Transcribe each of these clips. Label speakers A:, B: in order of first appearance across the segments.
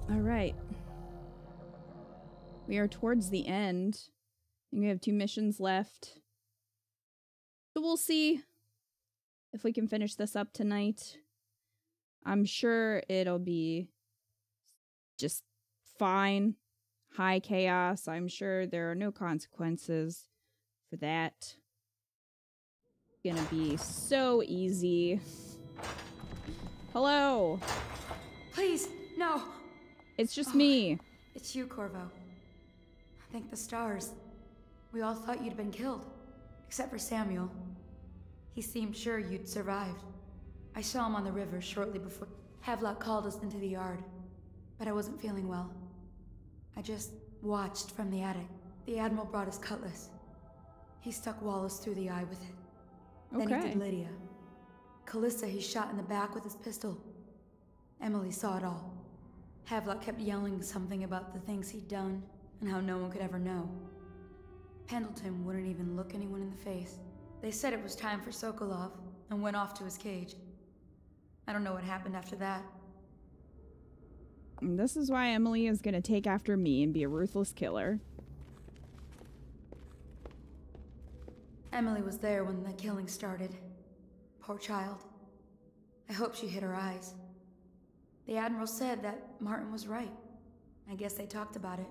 A: Alright. We are towards the end. I think we have 2 missions left. So we'll see if we can finish this up tonight. I'm sure it'll be just fine. High chaos. I'm sure there are no consequences for that. It's gonna be so easy. Hello!
B: Please, no!
A: It's just me.
B: It's you, Corvo. Thank the stars. We all thought you'd been killed. Except for Samuel. He seemed sure you'd survived. I saw him on the river shortly before Havelock called us into the yard. But I wasn't feeling well. I just watched from the attic. The Admiral brought his cutlass. He stuck Wallace through the eye with it. Then he did Lydia. Callista he shot in the back with his pistol. Emily saw it all. Havelock kept yelling something about the things he'd done, and how no one could ever know. Pendleton wouldn't even look anyone in the face. They said it was time for Sokolov, and went off to his cage. I don't know what happened after that.
A: And this is why Emily is gonna take after me and be a ruthless killer.
B: Emily was there when the killing started. Poor child. I hope she hid her eyes. The Admiral said that Martin was right. I guess they talked about it.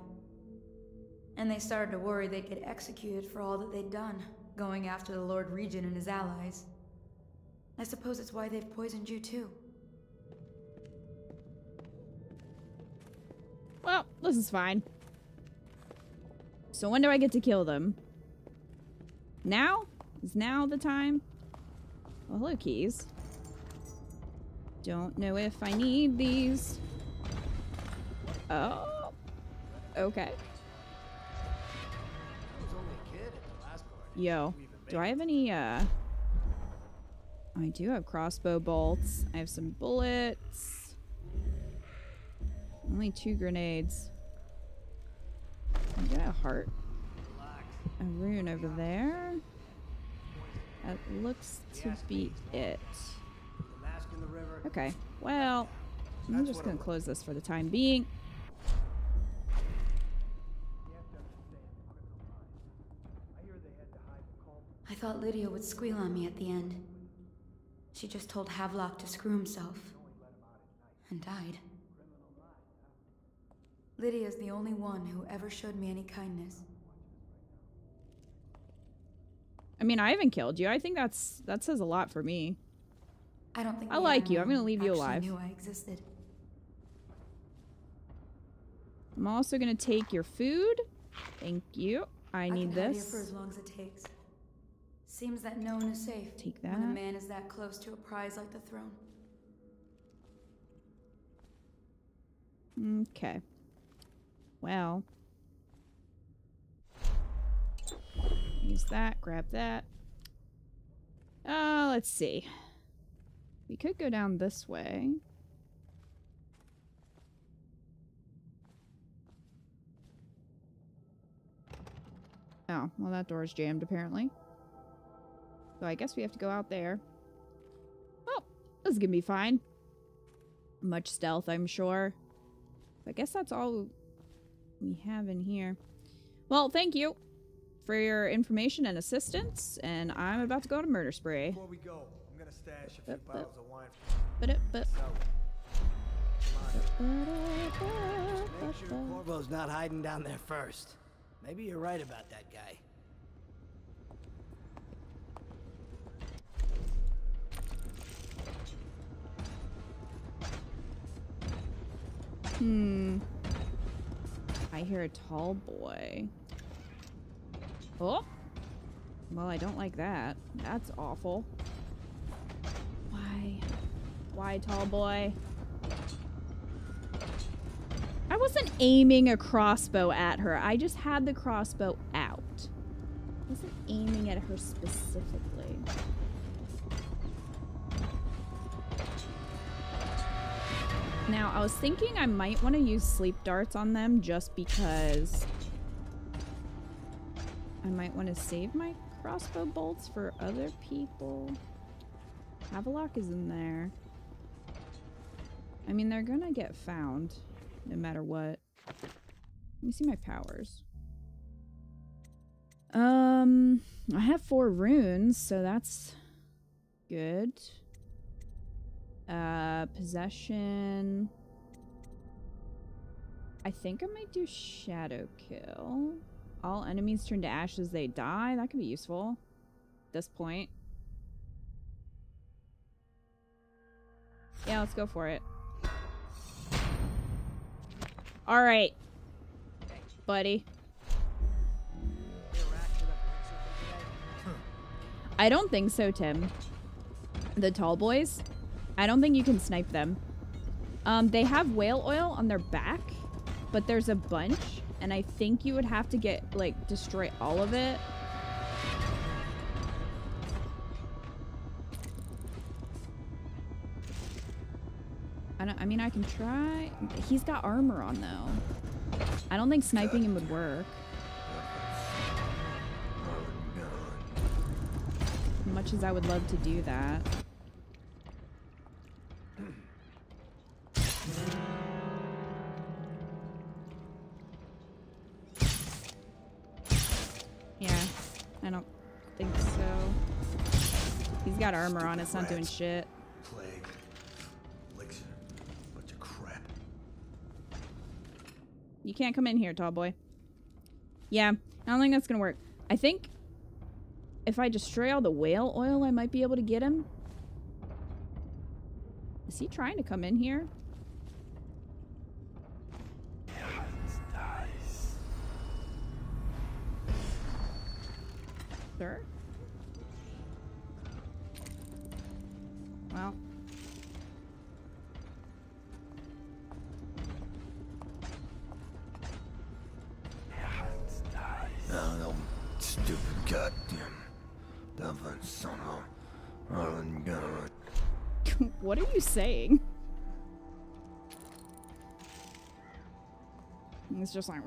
B: And they started to worry they'd get executed for all that they'd done, going after the Lord Regent and his allies. I suppose it's why they've poisoned you too.
A: Well, this is fine. So when do I get to kill them? Now? Is now the time? Well, hello, keys. Don't know if I need these. Oh. Okay. Yo. Do I have any, I do have crossbow bolts. I have some bullets. Only 2 grenades. I got a heart. A rune over there. That looks to be it. Okay, well, I'm just gonna close this for the time being.
B: I thought Lydia would squeal on me at the end. She just told Havelock to screw himself. And died. Lydia's the only one who ever showed me any kindness.
A: I mean, I haven't killed you. I think that says a lot for me.
B: I don't think
A: I like you. I'm gonna leave you alive.
B: Knew I existed.
A: I'm also gonna take your food. Thank you. I need
B: can hide
A: this.
B: here for as long as it takes. Seems that no one is safe.
A: Take that.
B: When a man is that close to a prize like the throne.
A: Okay. Well. Use that. Grab that. Let's see. We could go down this way. Oh, well that door's jammed apparently. So I guess we have to go out there. Well, this is gonna be fine. Much stealth, I'm sure. I guess that's all we have in here. Well, thank you for your information and assistance, and I'm about to go on a murder spree.
C: Before we go, I'm gonna stash a few bottles of wine.
D: Make sure Corvo's not hiding down there first. Maybe you're right about that guy.
A: I hear a tall boy. Oh! Well, I don't like that. That's awful. Why? Why, tall boy? I wasn't aiming a crossbow at her. I just had the crossbow out. I wasn't aiming at her specifically. Now, I was thinking I might want to use sleep darts on them just because I might want to save my crossbow bolts for other people. Havelock is in there. I mean, they're gonna get found. no matter what. Let me see my powers. I have 4 runes, so that's good. Possession. I think I might do Shadow Kill. All enemies turn to ash as they die. That could be useful at this point. Yeah, let's go for it. Alright, buddy. I don't think so, Tim. The tall boys, I don't think you can snipe them. They have whale oil on their back, but there's a bunch, and I think you would have to get, like, destroy all of it. I mean, I can try. He's got armor on, though. I don't think sniping him would work. As much as I would love to do that. Yeah, I don't think so. He's got armor on, it's not doing shit.
C: Plague. Elixir. Bunch of crap.
A: You can't come in here, tall boy. Yeah, I don't think that's gonna work. I think if I destroy all the whale oil, I might be able to get him. Is he trying to come in here? Sir? Well.
C: No, stupid goddamn. Son of God.
A: What are you saying? It's just like.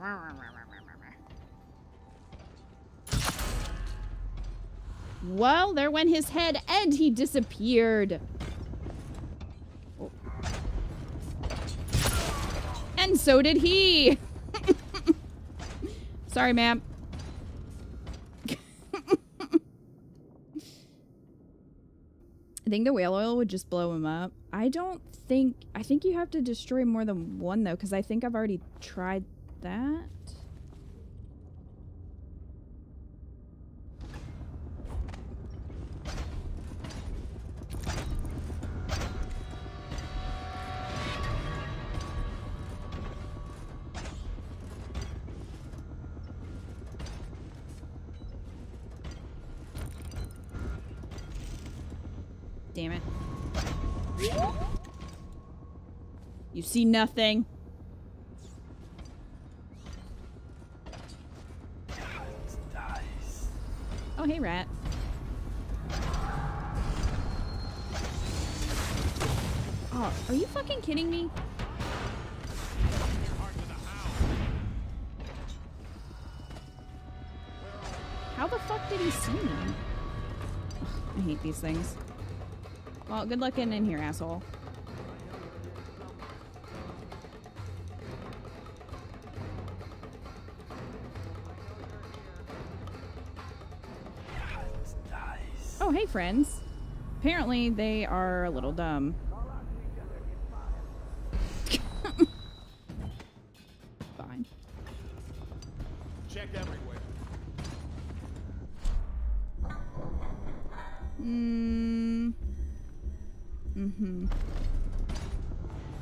A: Well, there went his head and he disappeared. Oh. And so did he. Sorry, ma'am. I think the whale oil would just blow him up. I think you have to destroy more than one, though, because I think I've already tried that. Damn it. You see nothing. Oh, hey, rat. Oh, are you fucking kidding me? How the fuck did he see me? Ugh, I hate these things. Well, good luck getting in here, asshole. Oh, hey, friends. Apparently, they are a little dumb. Fine.
C: Check everywhere.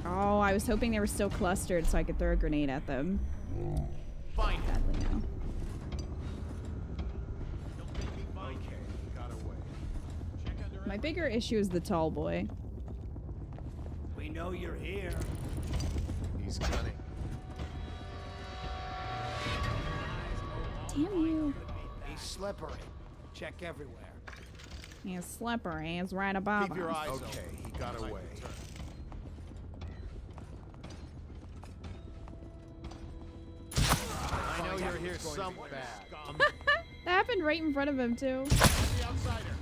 A: Oh, I was hoping they were still clustered so I could throw a grenade at them.
C: Fine.
A: Sadly, no.
C: Okay, got away. Check under.
A: My bigger issue is the tall boy.
D: We know you're here.
C: He's cunning.
A: Damn you.
D: He's slippery. Check everywhere.
A: He's slippery. He's right above
C: Keep your
A: us.
C: eyes open. Okay, he got away. I know you're here somewhere.
A: That happened right in front of him, too.
C: The outsider.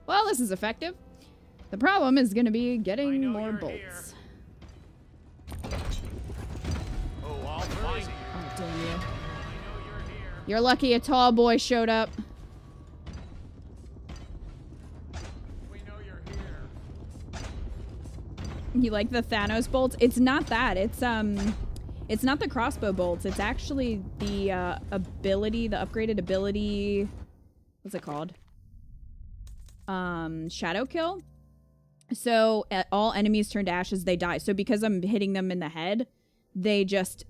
A: Well, this is effective. The problem is going to be getting more bolts.
C: Oh, I'll find you.
A: Oh, damn you.
C: I know you're here.
A: You're lucky a tall boy showed up.
C: We know you're here.
A: You like the Thanos bolts? It's not that. It's not the crossbow bolts. It's actually the ability, the upgraded ability. What's it called? Shadow kill. So all enemies turn to ashes, they die. So because I'm hitting them in the head, they just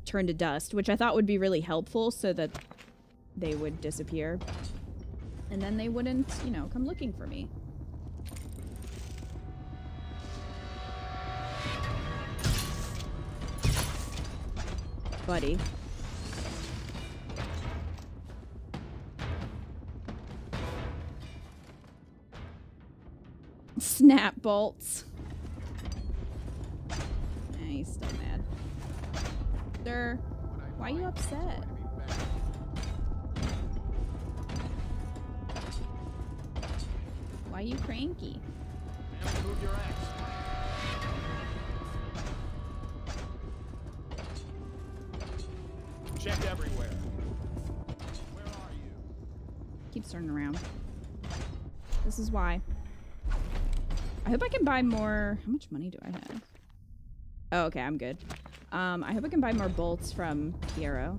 A: turn to dust, which I thought would be really helpful so that they would disappear. And then they wouldn't, you know, come looking for me. Buddy. Snap bolts. He's still mad. Sir, why are you upset? Why are you cranky?
C: Move your axe. Check everywhere. Where are you?
A: Keeps turning around. This is why. I hope I can buy more. How much money do I have? Oh, okay, I'm good. I hope I can buy more bolts from Piero.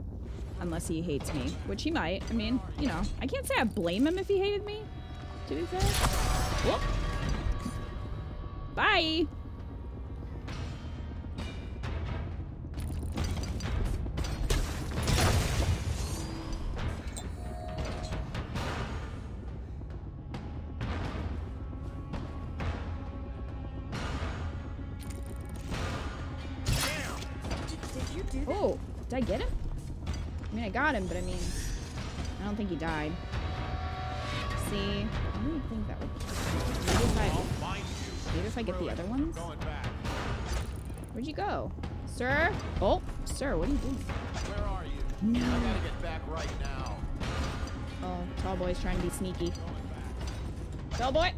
A: Unless he hates me, which he might. I mean, you know, I can't say I blame him if he hated me, to be fair. Whoop. Bye. Oh, did I get him? I mean, I got him, but I mean, I don't think he died. See, I don't think that would. Maybe if I get the other ones. Where'd you go, sir? Oh, sir, what are you doing?
C: Where are you?
A: No.
C: I gotta get back right now.
A: Oh, tall boy's trying to be sneaky. Tall boy,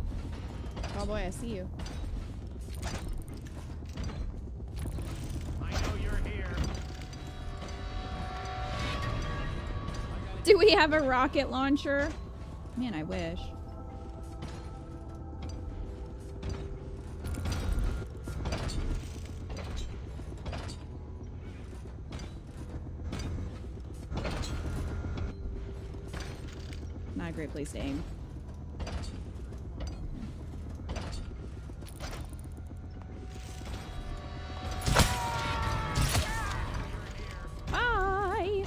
A: I see you.
C: I know you're here.
A: Do we have a rocket launcher? Man, I wish. Not a great place to aim. Bye!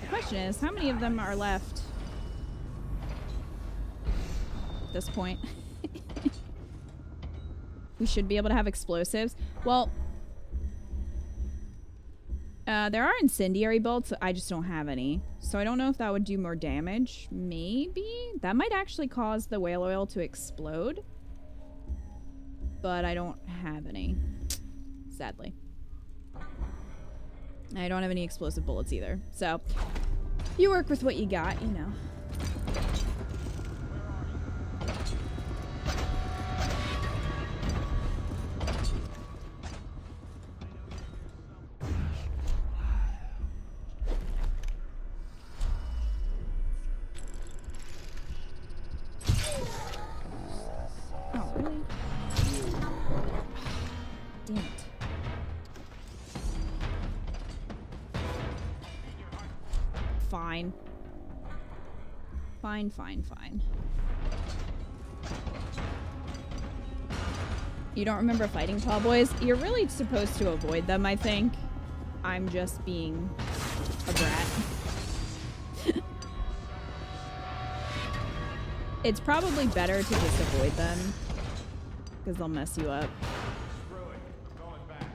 A: The question is, how many of them are left at this point? We should be able to have explosives. Well, there are incendiary bolts. I just don't have any. So I don't know if that would do more damage. Maybe? That might actually cause the whale oil to explode. But I don't have any. Sadly. I don't have any explosive bullets either. So, you work with what you got, you know. Oh, really? Damn it. Fine. Fine. You don't remember fighting tall boys? You're really supposed to avoid them, I think. I'm just being a brat. It's probably better to just avoid them, because they'll mess you up.
C: Screw it. Going back.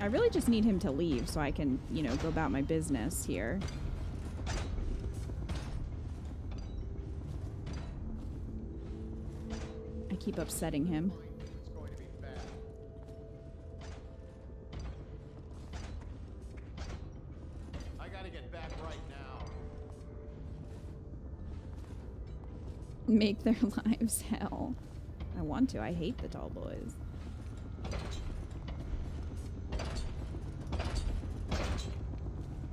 A: I really just need him to leave so I can, you know, go about my business here. I keep upsetting him.
C: It's going to be bad. I I gotta get back right now.
A: Make their lives hell. I want to. I hate the tall boys.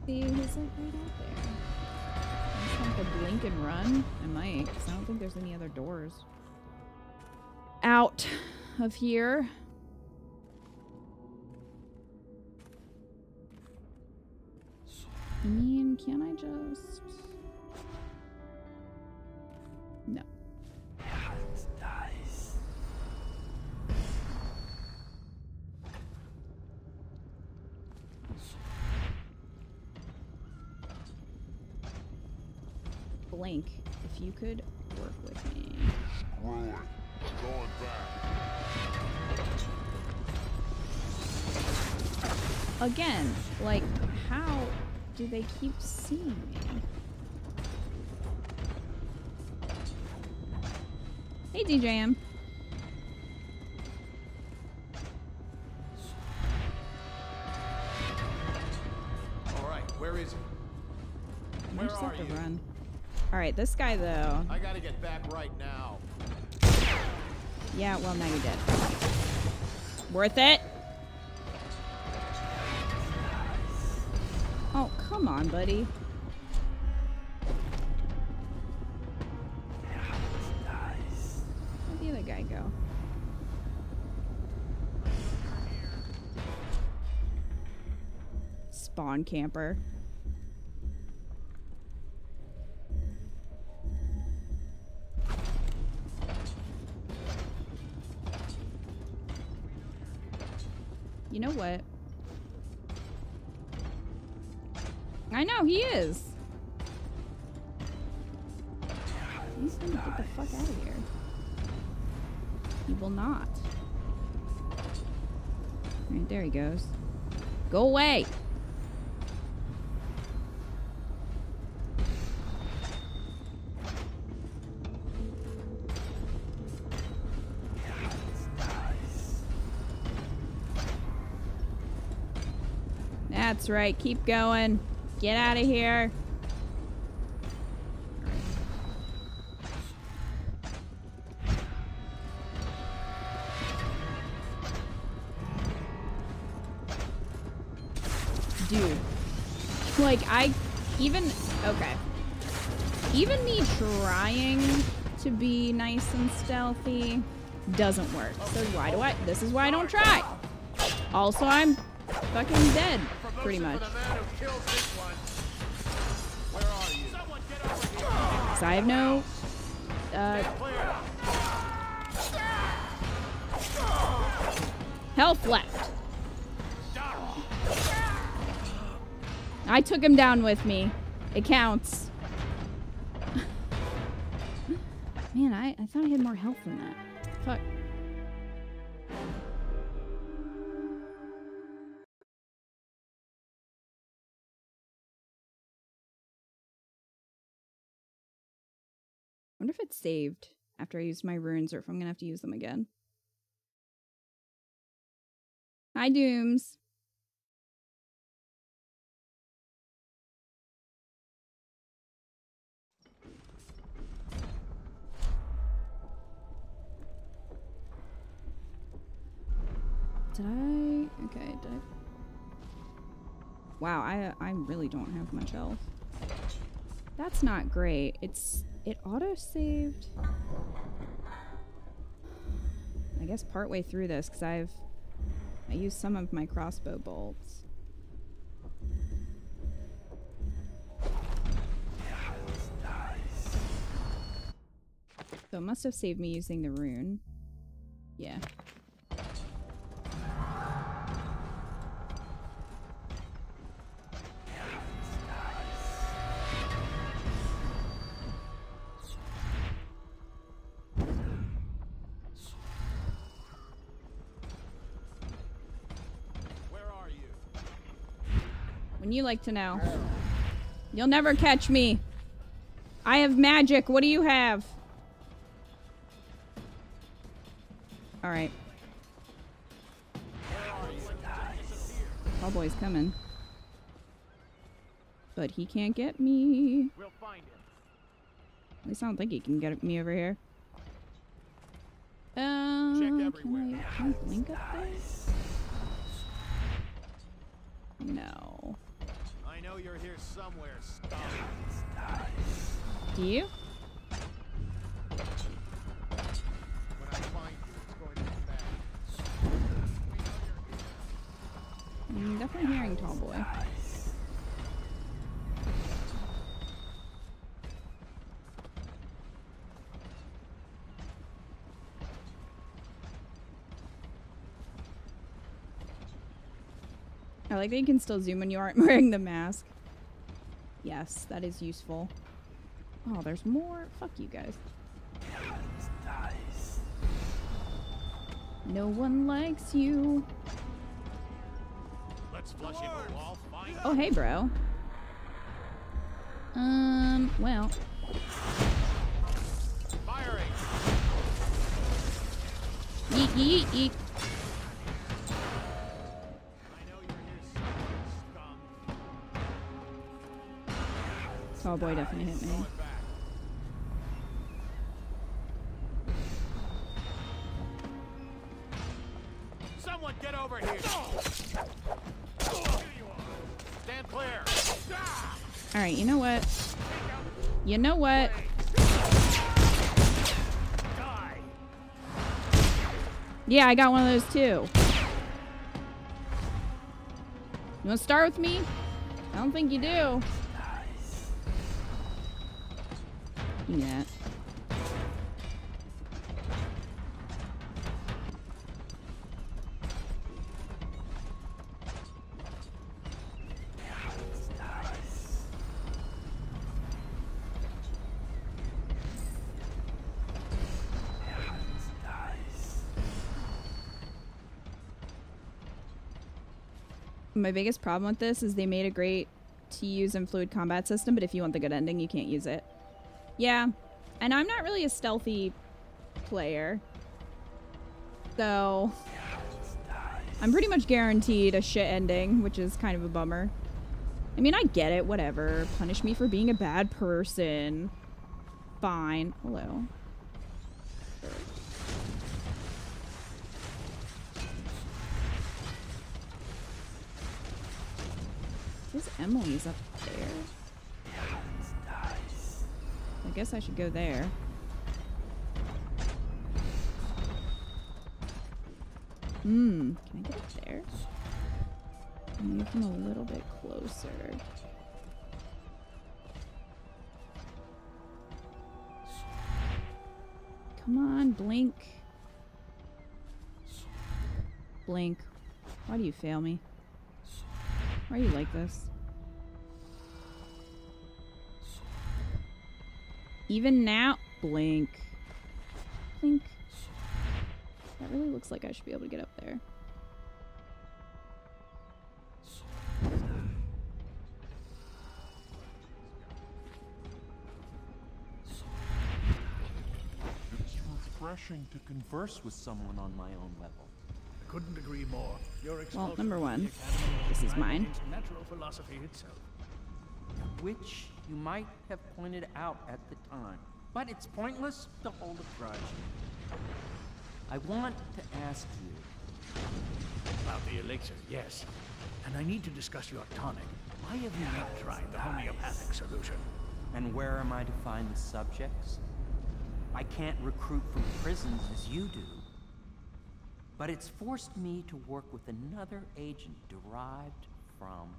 A: See, he's like right out there. I just have to blink and run. I might, because I don't think there's any other doors out of here. I mean, can I just... No. Blank, if you could work with me.
E: Screw it. I'm going back.
A: Again, like, how do they keep seeing me? Hey, DJM.
C: All right, where is he?
A: I
C: Where
A: just
C: are
A: have to
C: you?
A: run. Alright, this guy, though.
C: I gotta get back right now.
A: Yeah, well, now you're dead. Worth it? Oh, come on, buddy. Where'd the other guy go? Spawn camper. You know what? I know, he is. He's gonna get the fuck out of here. He will not. Alright, there he goes. Go away! That's right, keep going. Get out of here. Dude. Like, okay. Even me trying to be nice and stealthy doesn't work. So this is why I don't try. Also, I'm fucking dead, pretty much. Because I have no, health left. I took him down with me. It counts. Man, I thought I had more health than that. Fuck. I wonder if it's saved after I used my runes or if I'm gonna have to use them again. Hi, Dooms. Did I? Okay, did I? Wow, I really don't have much health. That's not great. It auto-saved. I guess partway through this, because I used some of my crossbow bolts. So it must have saved me using the rune. Yeah. When you like to know. You'll never catch me. I have magic. What do you have? Alright. Tall boy's coming. But he can't get me.
C: We'll find him.
A: At least I don't think he can get me over here.
C: Check
A: Can
C: everywhere.
A: I blink up there? No.
C: I know you're here somewhere, scum.
A: Do you?
C: When I find you, it's going to be bad. We know you're here.
A: I'm definitely hearing Tall Boy. I like that you can still zoom when you aren't wearing the mask. Yes, that is useful. Oh, there's more. Fuck you guys. No one likes you.
C: Let's flush him or I'll find
A: Oh, hey, bro. Well.
C: firing.
A: Yeet, yeet, yeet.
C: I know you're here somewhere, scum.
A: Tall Boy definitely hit me.
C: Going back. Someone get over here. Stand clear.
A: Alright, you know what? You know what?
C: Die.
A: Yeah, I got one of those too. You want to start with me? I don't think you do. Give me that. My biggest problem with this is they made a great to use in fluid combat system, but if you want the good ending, you can't use it. Yeah, and I'm not really a stealthy player, so I'm pretty much guaranteed a shit ending, which is kind of a bummer. I mean, I get it, whatever. Punish me for being a bad person. Fine. Hello. This Emily's up there. I guess I should go there. Can I get up there? Move him a little bit closer. Come on, blink. Blink. Why do you fail me? Why are you like this? Even now, blink. Blink. That really looks like I should be able to get up there.
F: It's refreshing to converse with someone on my own level.
G: Couldn't agree more. Your
A: Well, number one,
G: expulsion
A: this is
G: from the academy
A: mine.
G: against natural philosophy itself.
F: Which you might have pointed out at the time. But it's pointless to hold a grudge. I want to ask you.
G: About the elixir, yes. And I need to discuss your tonic. Why have you not tried the homeopathic solution?
F: And where am I to find the subjects? I can't recruit from prisons as you do. But it's forced me to work with another agent derived from...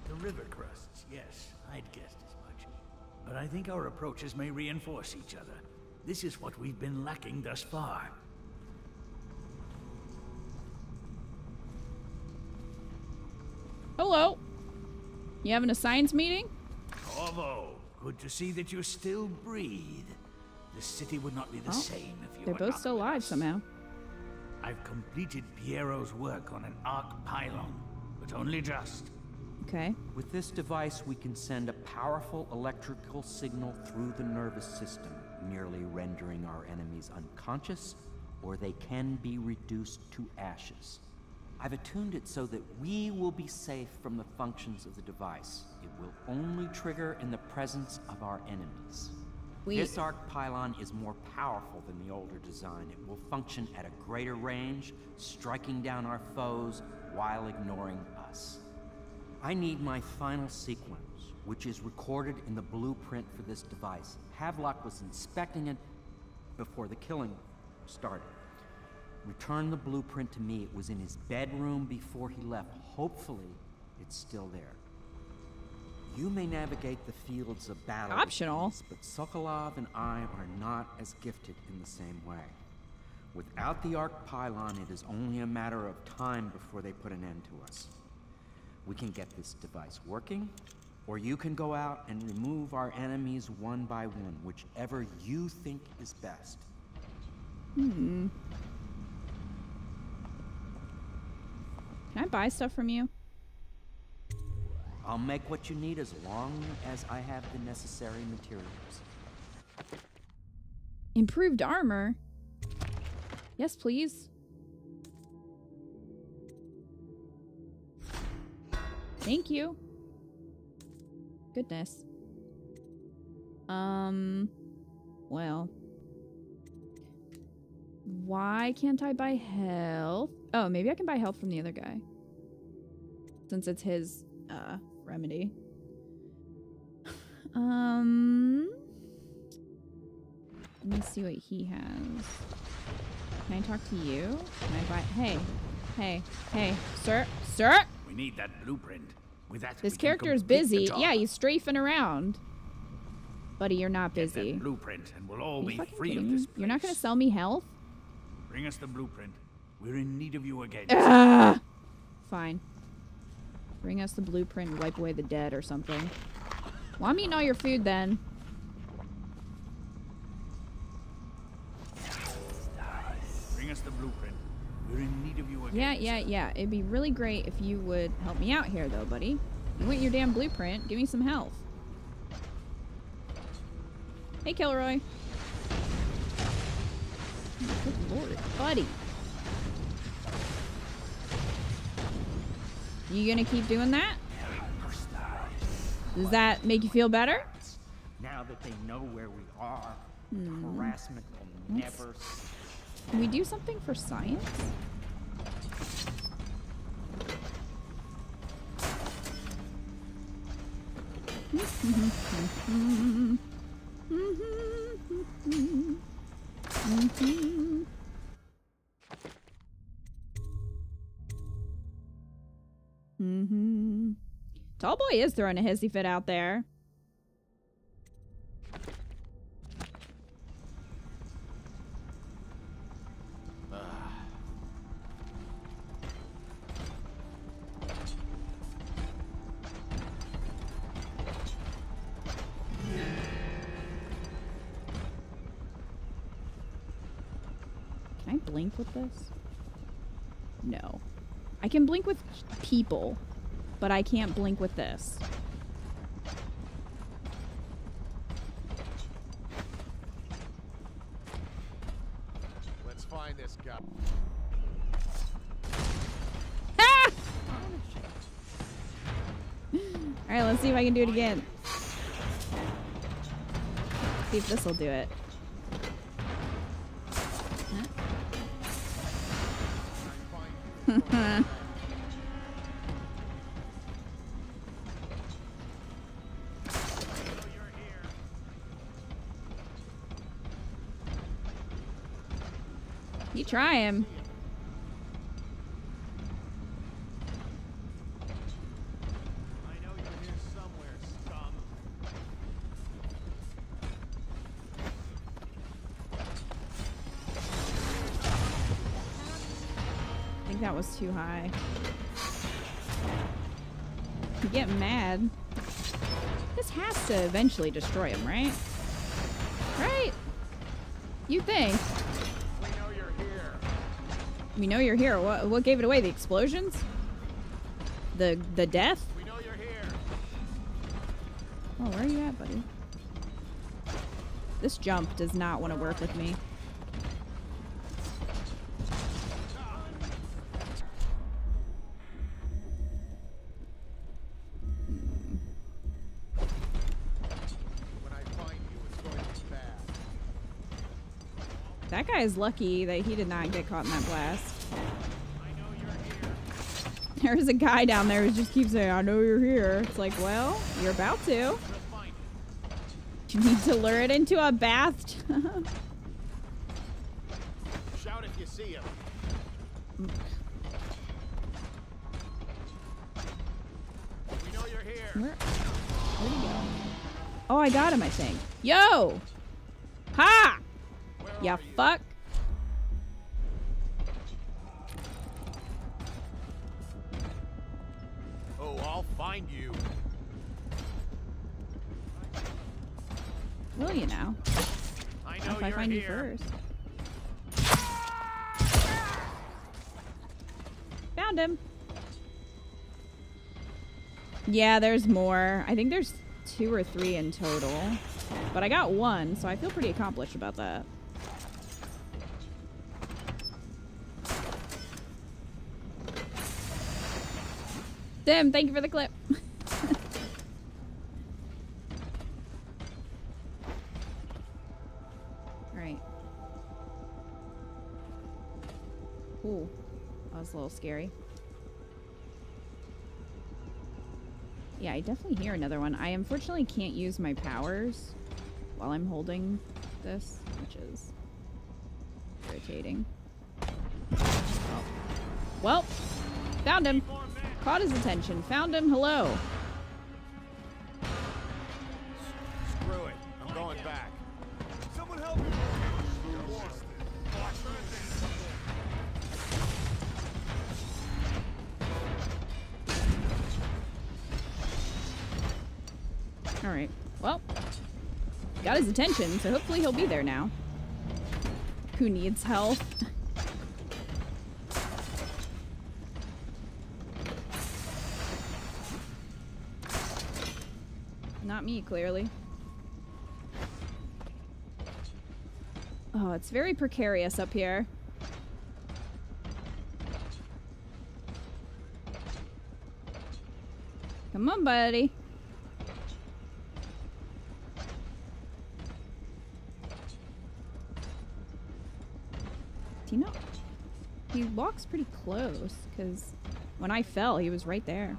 G: The river crusts, yes. I'd guessed as much. But I think our approaches may reinforce each other. This is what we've been lacking thus far.
A: Hello. You having a science meeting?
G: Corvo, good to see that you still breathe. The city would not be the same if you
A: They're
G: were
A: both
G: not
A: still
G: with
A: alive
G: us.
A: somehow.
G: I've completed Piero's work on an arc pylon, but only just.
A: Okay.
F: With this device, we can send a powerful electrical signal through the nervous system, merely rendering our enemies unconscious, or they can be reduced to ashes. I've attuned it so that we will be safe from the functions of the device. It will only trigger in the presence of our enemies. This arc pylon is more powerful than the older design. It will function at a greater range, striking down our foes while ignoring us. I need my final sequence, which is recorded in the blueprint for this device. Havelock was inspecting it before the killing started. Return the blueprint to me. It was in his bedroom before he left. Hopefully, it's still there. You may navigate the fields of battle.
A: Optional.
F: These, but Sokolov and I are not as gifted in the same way. Without the arc pylon, it is only a matter of time before they put an end to us. We can get this device working, or you can go out and remove our enemies one by one, whichever you think is best.
A: Can I buy stuff from you?
F: I'll make what you need as long as I have the necessary materials.
A: Improved armor? Yes, please. Thank you. Goodness. Well. Why can't I buy health? Oh, maybe I can buy health from the other guy. Since it's his, remedy. Let me see what he has. Can I talk to you? Can I buy... Hey, sir,
G: We need that blueprint. With that,
A: This
G: we can
A: character is
G: complete the
A: busy.
G: job.
A: Yeah, he's strafing around. Buddy, you're not
G: Get
A: busy.
G: that blueprint, and we'll all
A: Are you
G: be
A: fucking
G: free
A: kidding
G: of
A: me?
G: this place.
A: You're not gonna sell me health?
G: Bring us the blueprint. We're in need of you again.
A: Fine. Bring us the blueprint and wipe away the dead or something. Well, I'm eating all your food then.
G: Bring us the blueprint. We're in need of you again.
A: Yeah. It'd be really great if you would help me out here, though, buddy. You want your damn blueprint? Give me some health. Hey, Kilroy. Good lord, buddy. You gonna keep doing that? Does that make you feel better?
F: Now that they know where we are, harassment will never cease.
A: Can we do something for science? Tall boy is throwing a hissy fit out there. Can I blink with this? No. I can blink with people, but I can't blink with this.
C: Let's find this guy.
A: Ah! Alright, let's see if I can do it again. See if this will do it. Huh? You try him.
C: I know you're here somewhere, scum.
A: I think that was too high. You get mad. This has to eventually destroy him, right? Right? You think?
C: We know you're here.
A: We know you're here. What gave it away? The explosions? The death?
C: We know you're here.
A: Oh, where are you at, buddy? This jump does not want to work with me. that guy is lucky that he did not get caught in that blast. There's a guy down there who just keeps saying, I know you're here. It's like, well, you're about to. You need to lure it into a bath.
C: Shout if you see him. We know you're here.
A: Where'd he go? Oh, I got him, I think. Yo! Ha! Ya fuck.
C: Oh, I'll find you.
A: Will you now?
C: I know
A: if I
C: you're
A: find
C: here.
A: you first. Found him. Yeah, there's more. I think there's 2 or 3 in total. But I got 1, so I feel pretty accomplished about that. Tim, thank you for the clip. Alright. Ooh, that was a little scary. Yeah, I definitely hear another one. I unfortunately can't use my powers while I'm holding this, which is irritating. Oh. Well, found him. Caught his attention. Found him. Hello.
C: Screw it. I'm going back.
E: Someone help me!
A: Alright. Well, got his attention, so hopefully he'll be there now. Who needs help? Not me, clearly. Oh, it's very precarious up here. Come on, buddy. Do you know? He walks pretty close, because when I fell, he was right there.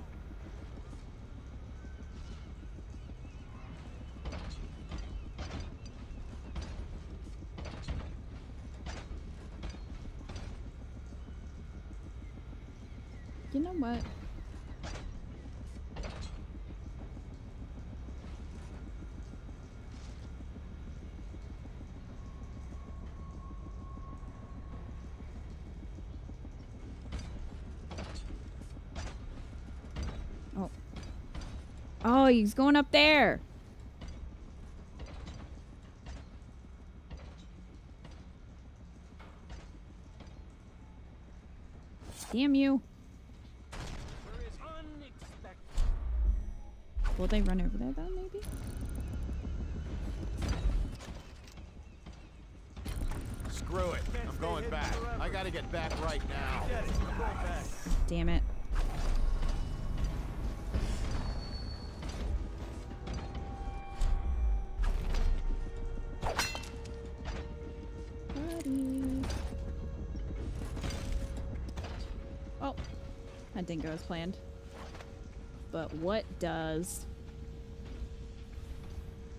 A: You know what? Oh. Oh, he's going up there. Damn you. Will they run over there then, maybe?
C: Screw it. I'm going back. I gotta get back right now.
A: Damn it. Buddy. Oh, that didn't go as planned. But what does?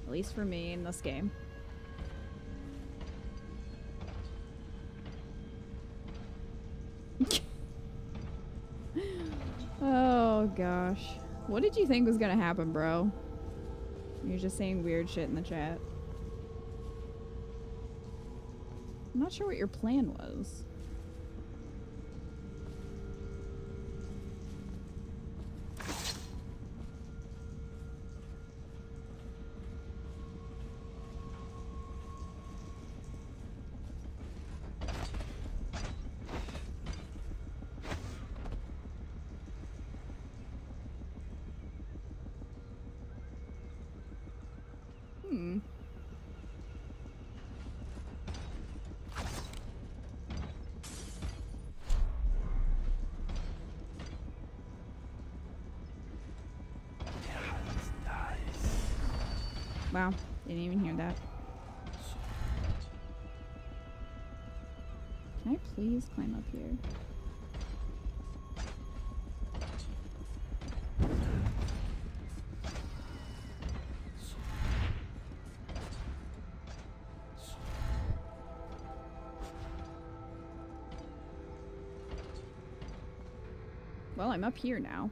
A: At least for me in this game. Oh gosh. What did you think was gonna happen, bro? You're just saying weird shit in the chat. I'm not sure what your plan was. Wow, didn't even hear that. Can I please climb up here? Well, I'm up here now.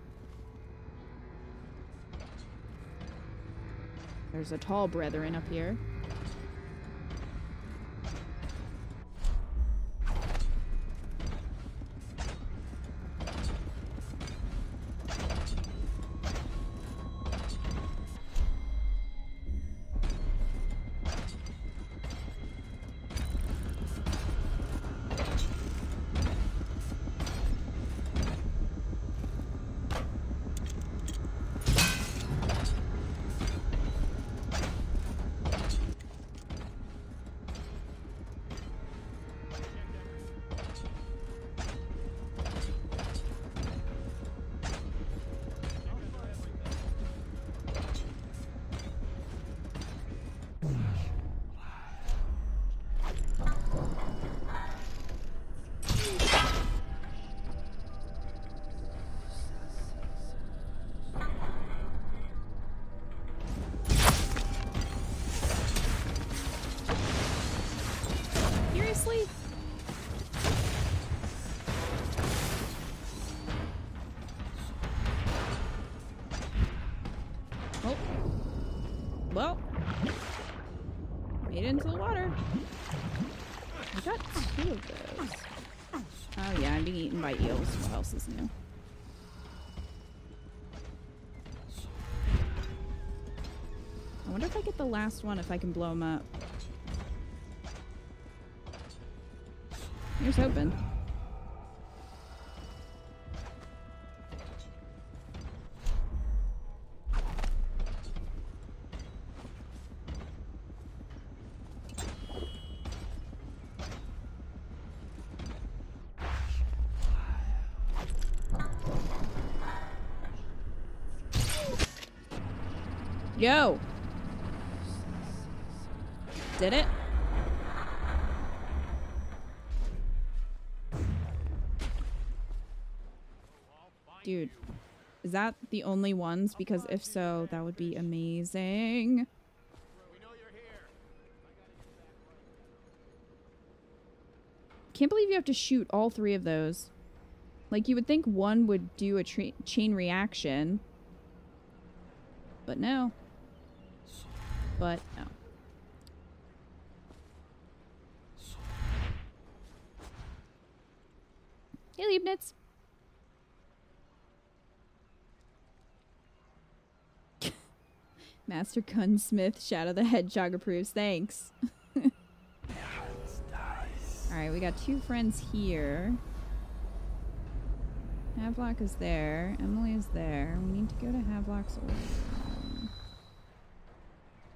A: There's a tall brethren up here. Well, made it into the water. I got 2 of those. Oh yeah, I'm being eaten by eels. What else is new? I wonder if I get the last one, if I can blow him up. Here's hoping. Yo! Did it? Dude, is that the only ones? Because if so, that would be amazing. Can't believe you have to shoot all 3 of those. Like, you would think one would do a chain reaction. But no. But no. Hey, Leibniz. Master Gunsmith, Shadow the Hedgehog approves. Thanks. Alright, we got 2 friends here. Havelock is there. Emily is there. We need to go to Havelock's order.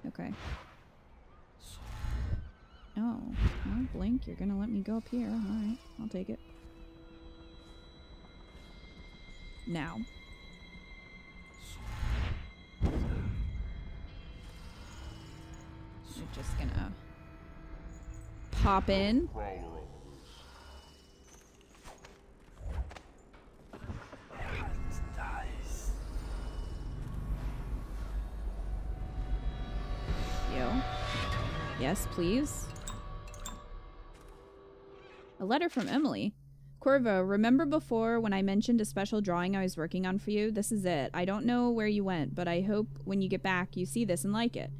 A: Okay. Oh. Well, Blink, you're gonna let me go up here. Alright, I'll take it. Now. We're just gonna pop in. Yo. Yes, please. A letter from Emily. Corvo, remember before when I mentioned a special drawing I was working on for you? This is it. I don't know where you went, but I hope when you get back you see this and like it.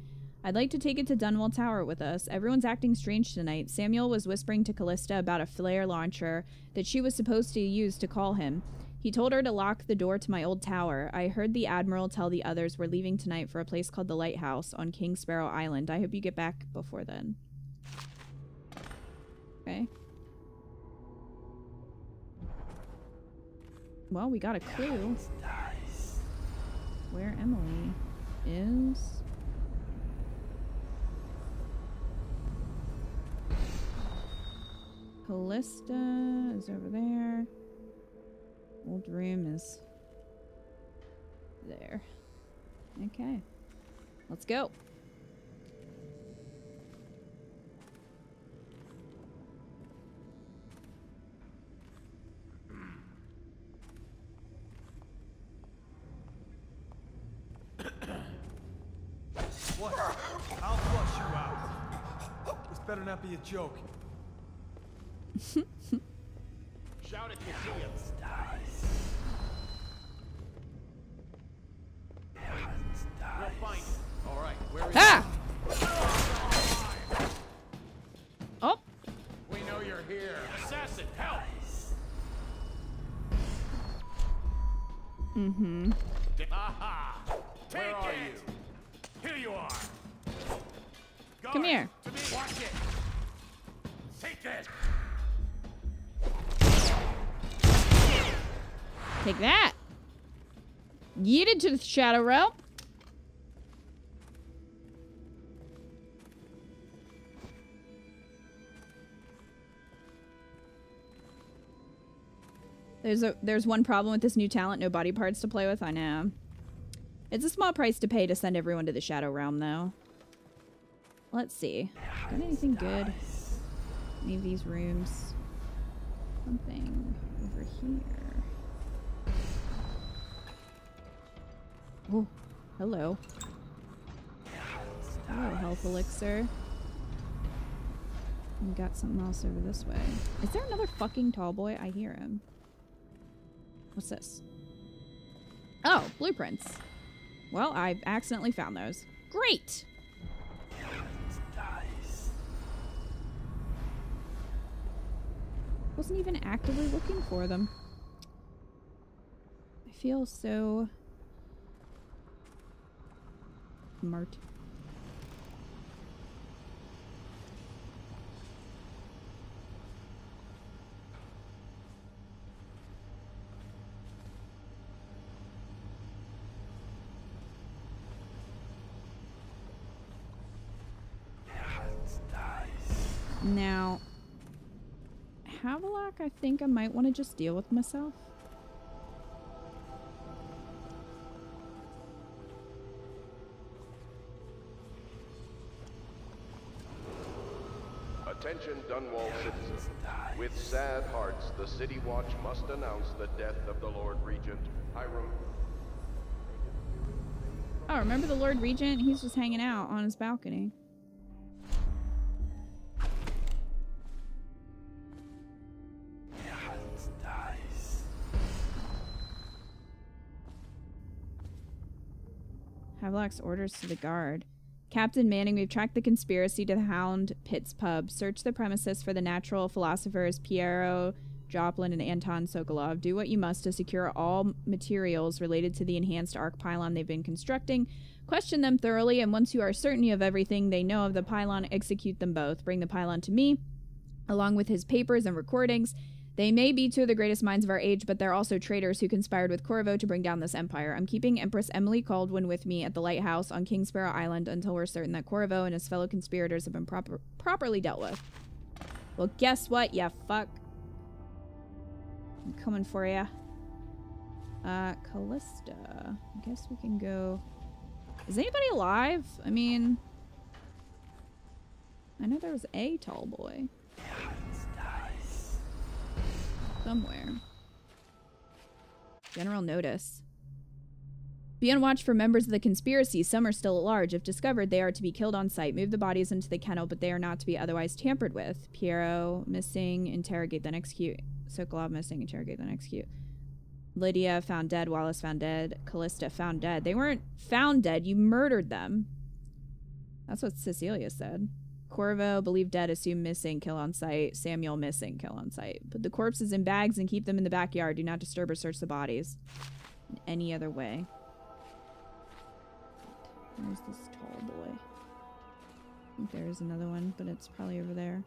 A: I'd like to take it to Dunwell Tower with us. Everyone's acting strange tonight. Samuel was whispering to Callista about a flare launcher that she was supposed to use to call him. He told her to lock the door to my old tower. I heard the Admiral tell the others we're leaving tonight for a place called the Lighthouse on King Sparrow Island. I hope you get back before then. Okay. Well, we got a clue where Emily is. Callista is over there. Old room is there. Okay. Let's go.
H: better not be a joke.
C: Shout if you see him. We'll find him. All right, where is
A: Ah! Oh.
C: he? We know you're here. Assassin, help!
A: Mm-hmm.
C: Aha! Where are you? Here you are.
A: Come here.
C: To me. Watch it. Take this.
A: Take that. Yeeted to the shadow realm. There's one problem with this new talent, no body parts to play with. I know. It's a small price to pay to send everyone to the Shadow Realm, though. Let's see. Got anything good? Any of these rooms? Something over here. Oh, hello. Hello, health elixir. We got something else over this way. Is there another fucking tall boy? I hear him. What's this? Oh, blueprints. Well, I accidentally found those. Great! Wasn't even actively looking for them. I feel so smart. Now, Havelock, I think I might want to just deal with myself.
I: Attention Dunwall citizens. With sad hearts, the City Watch must announce the death of the Lord Regent, Hiram.
A: Oh, remember the Lord Regent? He's just hanging out on his balcony. Havelock's orders to the guard. Captain Manning, we've tracked the conspiracy to the Hound Pit's pub. Search the premises for the natural philosophers Piero Joplin and Anton Sokolov. Do what you must to secure all materials related to the enhanced arc pylon they've been constructing. Question them thoroughly, and once you are certain you have everything they know of the pylon, execute them both. Bring the pylon to me, along with his papers and recordings. They may be two of the greatest minds of our age, but they're also traitors who conspired with Corvo to bring down this empire. I'm keeping Empress Emily Caldwin with me at the lighthouse on King Sparrow Island until we're certain that Corvo and his fellow conspirators have been properly dealt with. Well, guess what, ya fuck? I'm coming for ya. Callista. I guess we can go... Is anybody alive? I mean... I know there was a tall boy. Somewhere. General notice. Be on watch for members of the conspiracy. Some are still at large. If discovered, they are to be killed on sight. Move the bodies into the kennel, but they are not to be otherwise tampered with. Piero, missing, interrogate, then execute. Sokolov, missing, interrogate, then execute. Lydia, found dead. Wallace, found dead. Callista, found dead. They weren't found dead. You murdered them. That's what Cecilia said. Corvo, believed dead, assumed missing, kill on sight. Samuel, missing, kill on sight. Put the corpses in bags and keep them in the backyard. Do not disturb or search the bodies in any other way. Where's this tall boy? I think there is another one, but it's probably over there.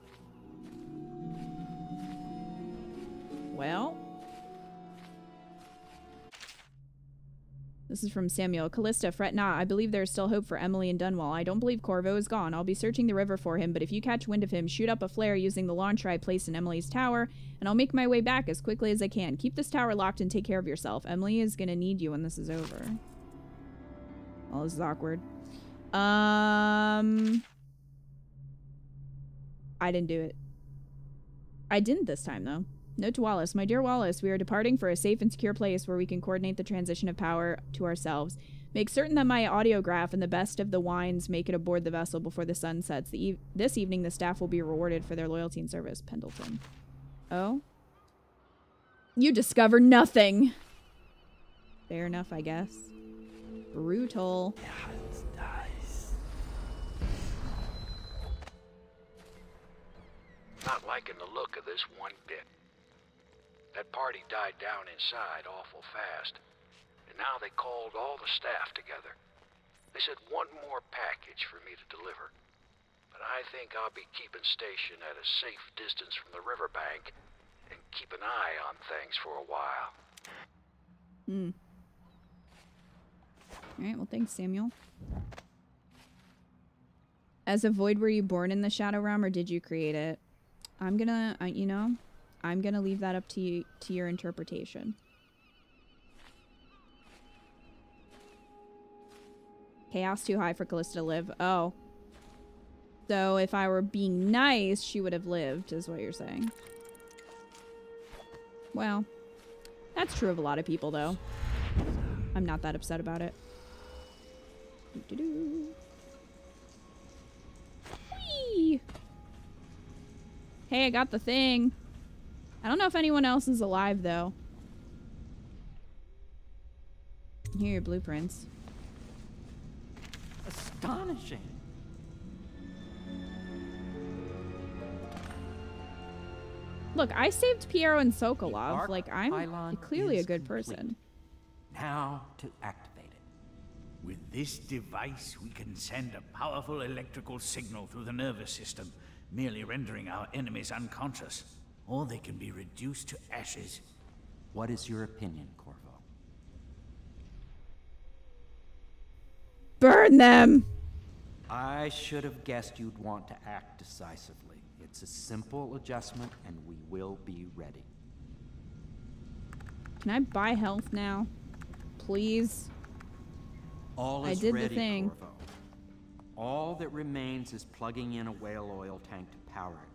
A: Well. This is from Samuel. Callista, fret not. I believe there is still hope for Emily and Dunwall. I don't believe Corvo is gone. I'll be searching the river for him, but if you catch wind of him, shoot up a flare using the launcher I placed in Emily's tower, and I'll make my way back as quickly as I can. Keep this tower locked and take care of yourself. Emily is gonna need you when this is over. Well, this is awkward. I didn't do it. I didn't this time, though. Note to Wallace. My dear Wallace, we are departing for a safe and secure place where we can coordinate the transition of power to ourselves. Make certain that my audiograph and the best of the wines make it aboard the vessel before the sun sets. This evening, the staff will be rewarded for their loyalty and service. Pendleton. Oh? You discover nothing. Fair enough, I guess. Brutal.
H: Not liking the look of this one bit. That party died down inside awful fast. And now they called all the staff together. They said one more package for me to deliver. But I think I'll be keeping station at a safe distance from the riverbank and keep an eye on things for a while.
A: Alright, well thanks, Samuel. As a void, were you born in the Shadow Realm or did you create it? I'm gonna, you know, I'm gonna leave that up to you, to your interpretation. Chaos too high for Callista to live. Oh. So if I were being nice, she would have lived, is what you're saying. Well, that's true of a lot of people, though. I'm not that upset about it. Whee! Hey, I got the thing. I don't know if anyone else is alive, though. Here are your blueprints.
F: Astonishing.
A: Look, I saved Piero and Sokolov.
F: The
A: Like, I'm
F: pylon
A: clearly a
F: is
A: good
F: complete.
A: person.
F: Now to activate it.
G: With this device, we can send a powerful electrical signal through the nervous system, merely rendering our enemies unconscious. Or they can be reduced to ashes.
F: What is your opinion, Corvo?
A: Burn them!
F: I should have guessed you'd want to act decisively. It's a simple adjustment, and we will be ready.
A: Can I buy health now? Please?
F: All
A: I
F: is
A: did the
F: ready,
A: thing.
F: Corvo. All that remains is plugging in a whale oil tank to power it.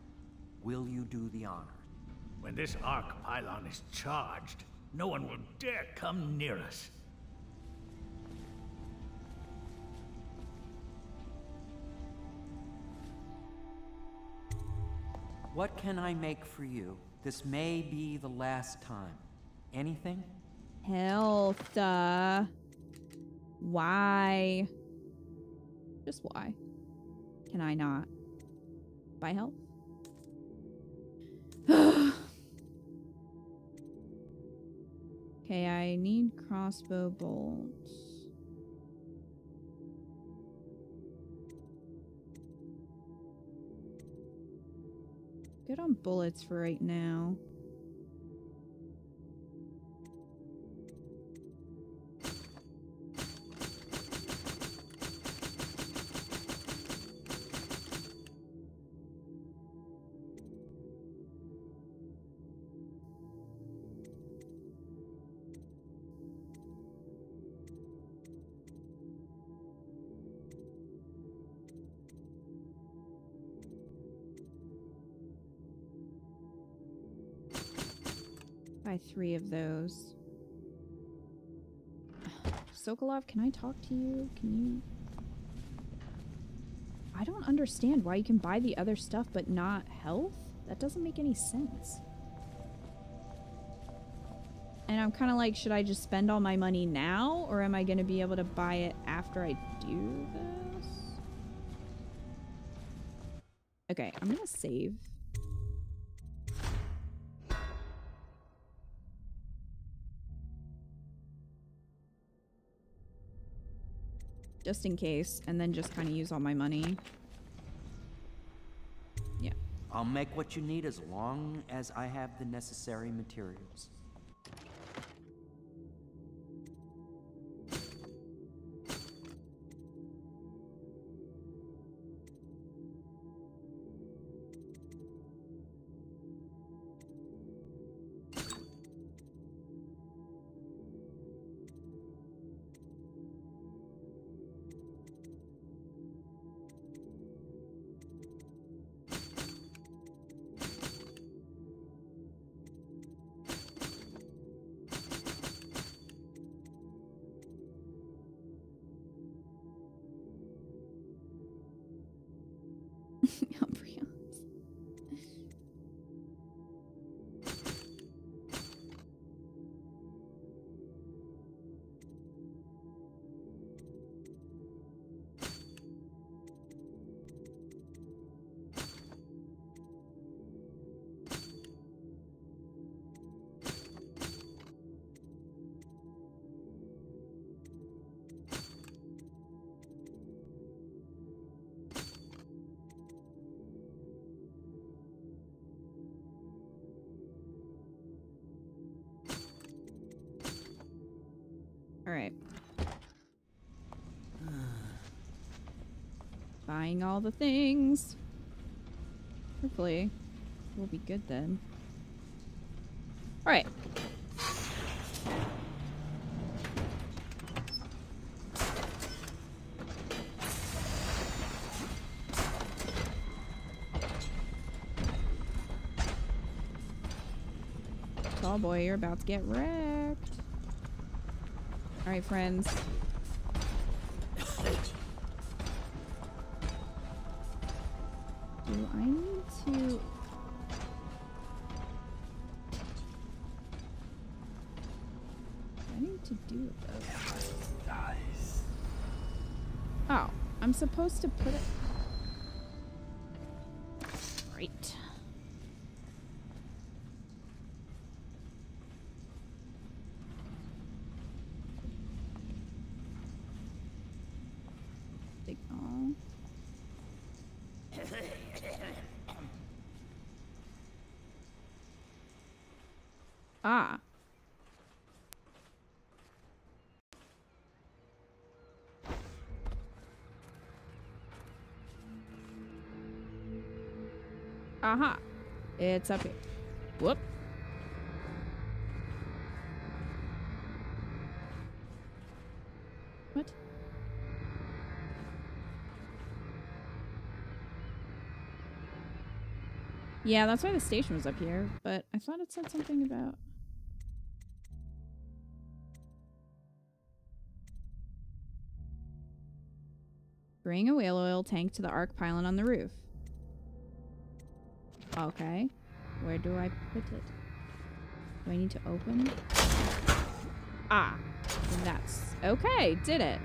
F: Will you do the honor?
G: When this arc pylon is charged, no one will dare come near us.
F: What can I make for you? This may be the last time. Anything?
A: Health, why? Just why? Can I not buy health? Okay, I need crossbow bolts. Good on bullets for right now. Buy 3 of those. Sokolov, can I talk to you? Can you... I don't understand why you can buy the other stuff but not health. That doesn't make any sense. And I'm kind of like, should I just spend all my money now? Or am I going to be able to buy it after I do this? Okay, I'm going to save. Just in case, and then just kind of use all my money. Yeah.
F: I'll make what you need as long as I have the necessary materials.
A: Buying all the things. Hopefully, we'll be good then. Alright. Oh boy, you're about to get wrecked. Alright, friends. Do I need to... What do I need to do with those? Nice. Oh, I'm supposed to put it... Right. Signal. Ah. Aha. It's up here. Whoop. What? Yeah, that's why the station was up here, but I thought it said something about... Bring a whale oil tank to the arc pylon on the roof. Okay. Where do I put it? Do I need to open? Ah. That's... Okay, did it.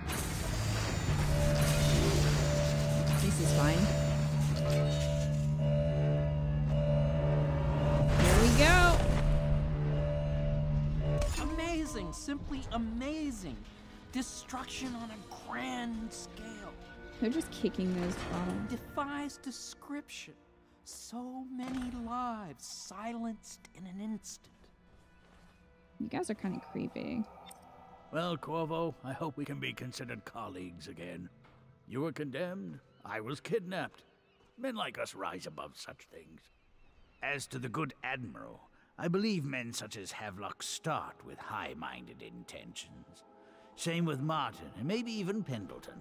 A: This is fine. Here we go.
F: Amazing, simply amazing. Destruction on a grand scale.
A: They're just kicking those bottles.
F: Defies description. So many lives silenced in an instant.
A: You guys are kind of creepy.
G: Well, Corvo, I hope we can be considered colleagues again. You were condemned, I was kidnapped. Men like us rise above such things. As to the good Admiral, I believe men such as Havelock start with high-minded intentions. Same with Martin, and maybe even Pendleton,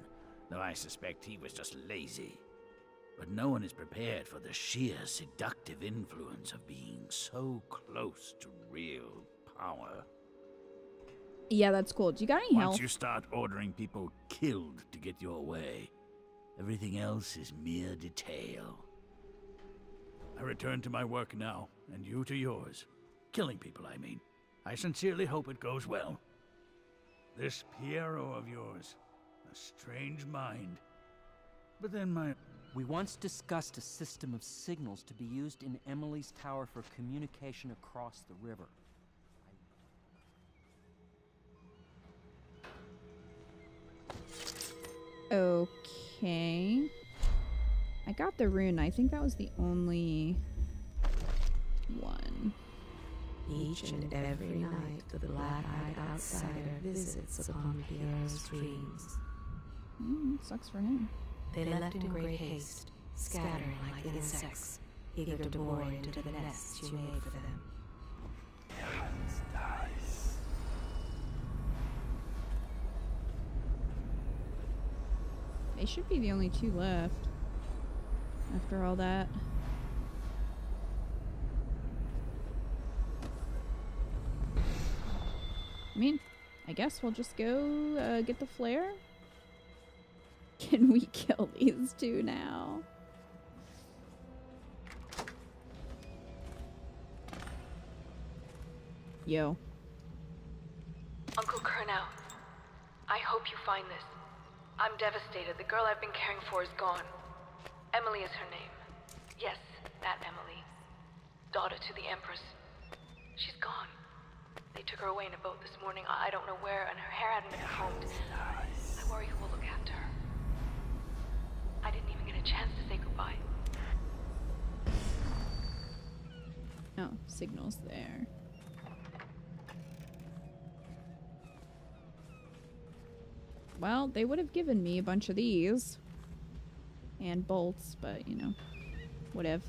G: though I suspect he was just lazy. But no one is prepared for the sheer seductive influence of being so close to real power.
A: Yeah, that's cool. Do you got any help?
G: Once you start ordering people killed to get your way, everything else is mere detail. I return to my work now, and you to yours. Killing people, I mean. I sincerely hope it goes well. This Piero of yours, a strange mind. But then
F: We once discussed a system of signals to be used in Emily's tower for communication across the river.
A: Okay. I got the rune. I think that was the only one.
J: Each and every night the black-eyed outsider visits upon Piero's dreams.
A: Sucks for him.
J: They left in great haste, scattering like insects, eager to bore into the nests you made for them.
A: They should be the only two left. After all that. I mean, I guess we'll just go get the flare. Can we kill these two now? Yo.
K: Uncle Kurnow, I hope you find this. I'm devastated. The girl I've been caring for is gone. Emily is her name. Yes, that Emily. Daughter to the Empress. She's gone. They took her away in a boat this morning. I don't know where, and her hair hadn't been combed. I worry who will look after her. I didn't even get a chance to say goodbye.
A: Oh, signal's there. Well, they would have given me a bunch of these. And bolts, but, you know, whatever.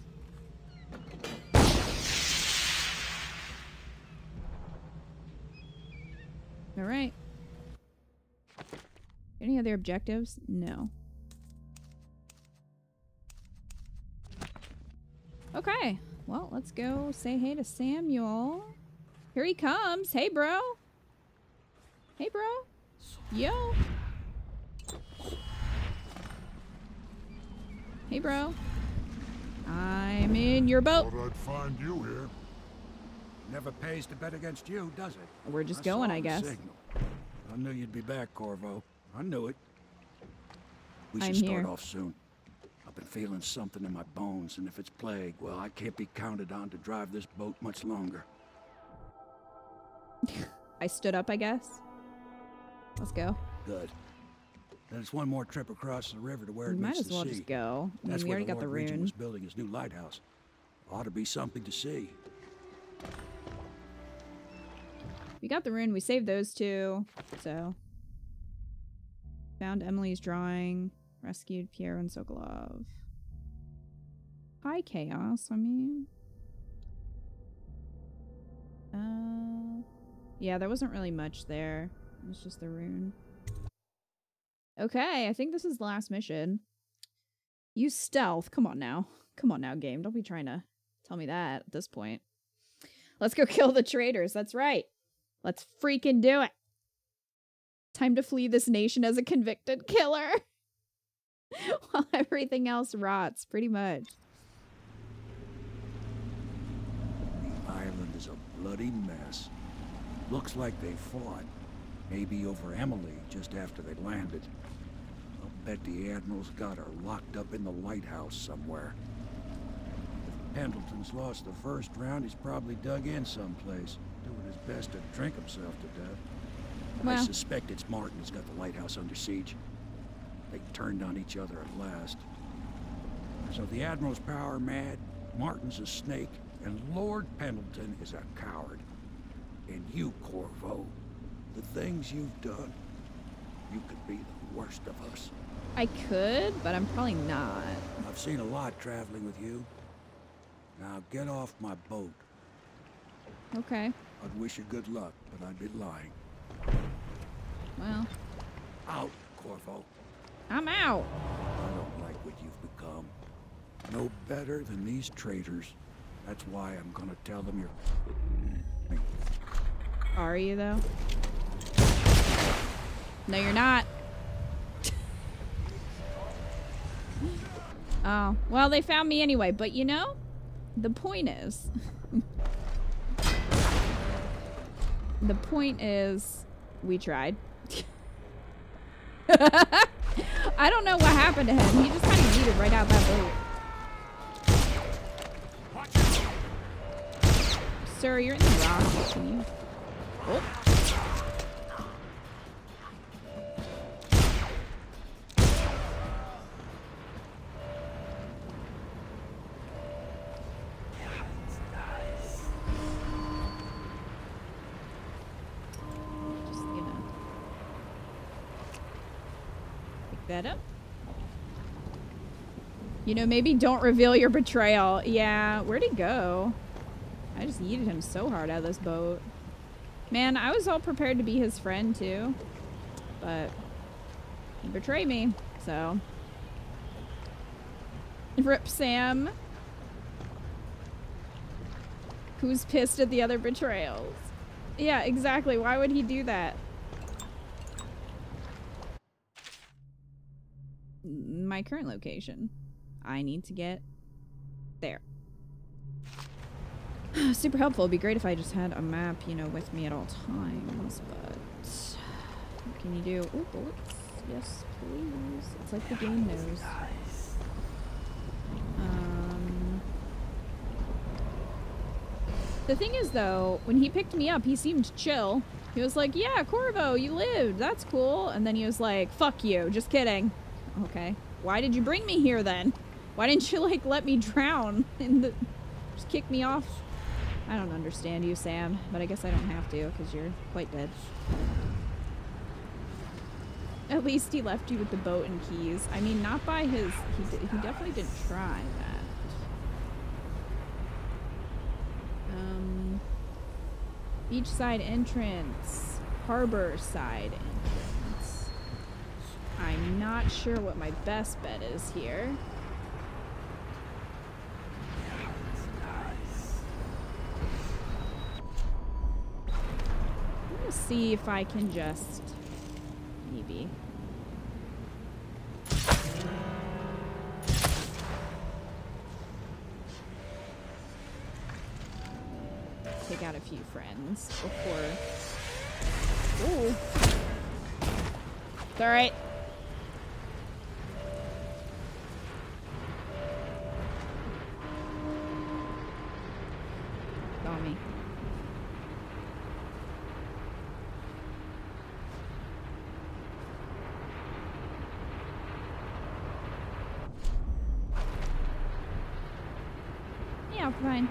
A: Alright. Any other objectives? No. Okay. Well, let's go say hey to Samuel. Here he comes. Hey, bro. Hey, bro. Yo. Hey, bro. I'm in your boat.
E: Thought I'd find you here.
L: Never pays to bet against you, does it?
A: We're just going, I guess.
L: Signal. I knew you'd be back, Corvo. I knew it. We
A: I'm
L: should start
A: here.
L: off soon. I've been feeling something in my bones, and if it's plague, well, I can't be counted on to drive this boat much longer.
A: I stood up, I guess. Let's go.
L: Good. Then it's one more trip across the river to where
A: We
L: it
A: might
L: meets
A: as well
L: the sea.
A: just go. I mean,
L: That's
A: we
L: where
A: already
L: the
A: got the
L: Lord Regent
A: rune.
L: was building his new lighthouse. Ought to be something to see.
A: We got the rune. We saved those two. So. Found Emily's drawing. Rescued Pierre and Sokolov. Hi, Chaos. I mean. Yeah, there wasn't really much there. It was just the rune. Okay, I think this is the last mission. Use stealth. Come on now. Come on now, game. Don't be trying to tell me that at this point. Let's go kill the traitors. That's right. Let's freaking do it. Time to flee this nation as a convicted killer. While everything else rots, pretty much.
L: The island is a bloody mess. Looks like they fought. Maybe over Emily just after they landed. I'll bet the Admiral's got her locked up in the lighthouse somewhere. If Pendleton's lost the first round, he's probably dug in someplace, doing his best to drink himself to death.
A: Well.
L: I suspect it's Martin who's got the lighthouse under siege. They turned on each other at last. So the Admiral's power mad, Martin's a snake, and Lord Pendleton is a coward. And you, Corvo, the things you've done, you could be the worst of us.
A: I could, but I'm probably not.
L: I've seen a lot traveling with you. Now get off my boat.
A: Okay.
L: I'd wish you good luck, but I'd be lying.
A: Well.
L: Out, Corvo.
A: I'm out.
L: I don't like what you've become. No better than these traitors. That's why I'm gonna tell them you're...
A: Are you, though? No, you're not. Oh, well, they found me anyway, but you know, the point is... the point is, we tried. I don't know what happened to him. He just kind of yeeted right out that boat. Sir, you're in the rock. Can you... Oh. Just gonna pick that up. You know, maybe don't reveal your betrayal. Yeah, where'd he go? I just yeeted him so hard out of this boat. Man, I was all prepared to be his friend too, but he betrayed me, so. Rip Sam. Who's pissed at the other betrayals? Yeah, exactly. Why would he do that? My current location. I need to get there. Super helpful. It'd be great if I just had a map, you know, with me at all times, but what can you do? Oh, bullets. Yes, please. It's like the game knows. The thing is, though, when he picked me up, he seemed chill. He was like, yeah, Corvo, you lived. That's cool. And then he was like, fuck you. Just kidding. Okay. Why did you bring me here, then? Why didn't you, like, let me drown in the... Just kick me off? I don't understand you, Sam, but I guess I don't have to, because you're quite dead. At least he left you with the boat and keys. I mean, not by his... He definitely didn't try that. Beachside entrance. Harbor side entrance. I'm not sure what my best bet is here. I'm gonna see if I can just... Maybe. Take out a few friends before... Ooh. It's alright. Got me. Yeah, fine.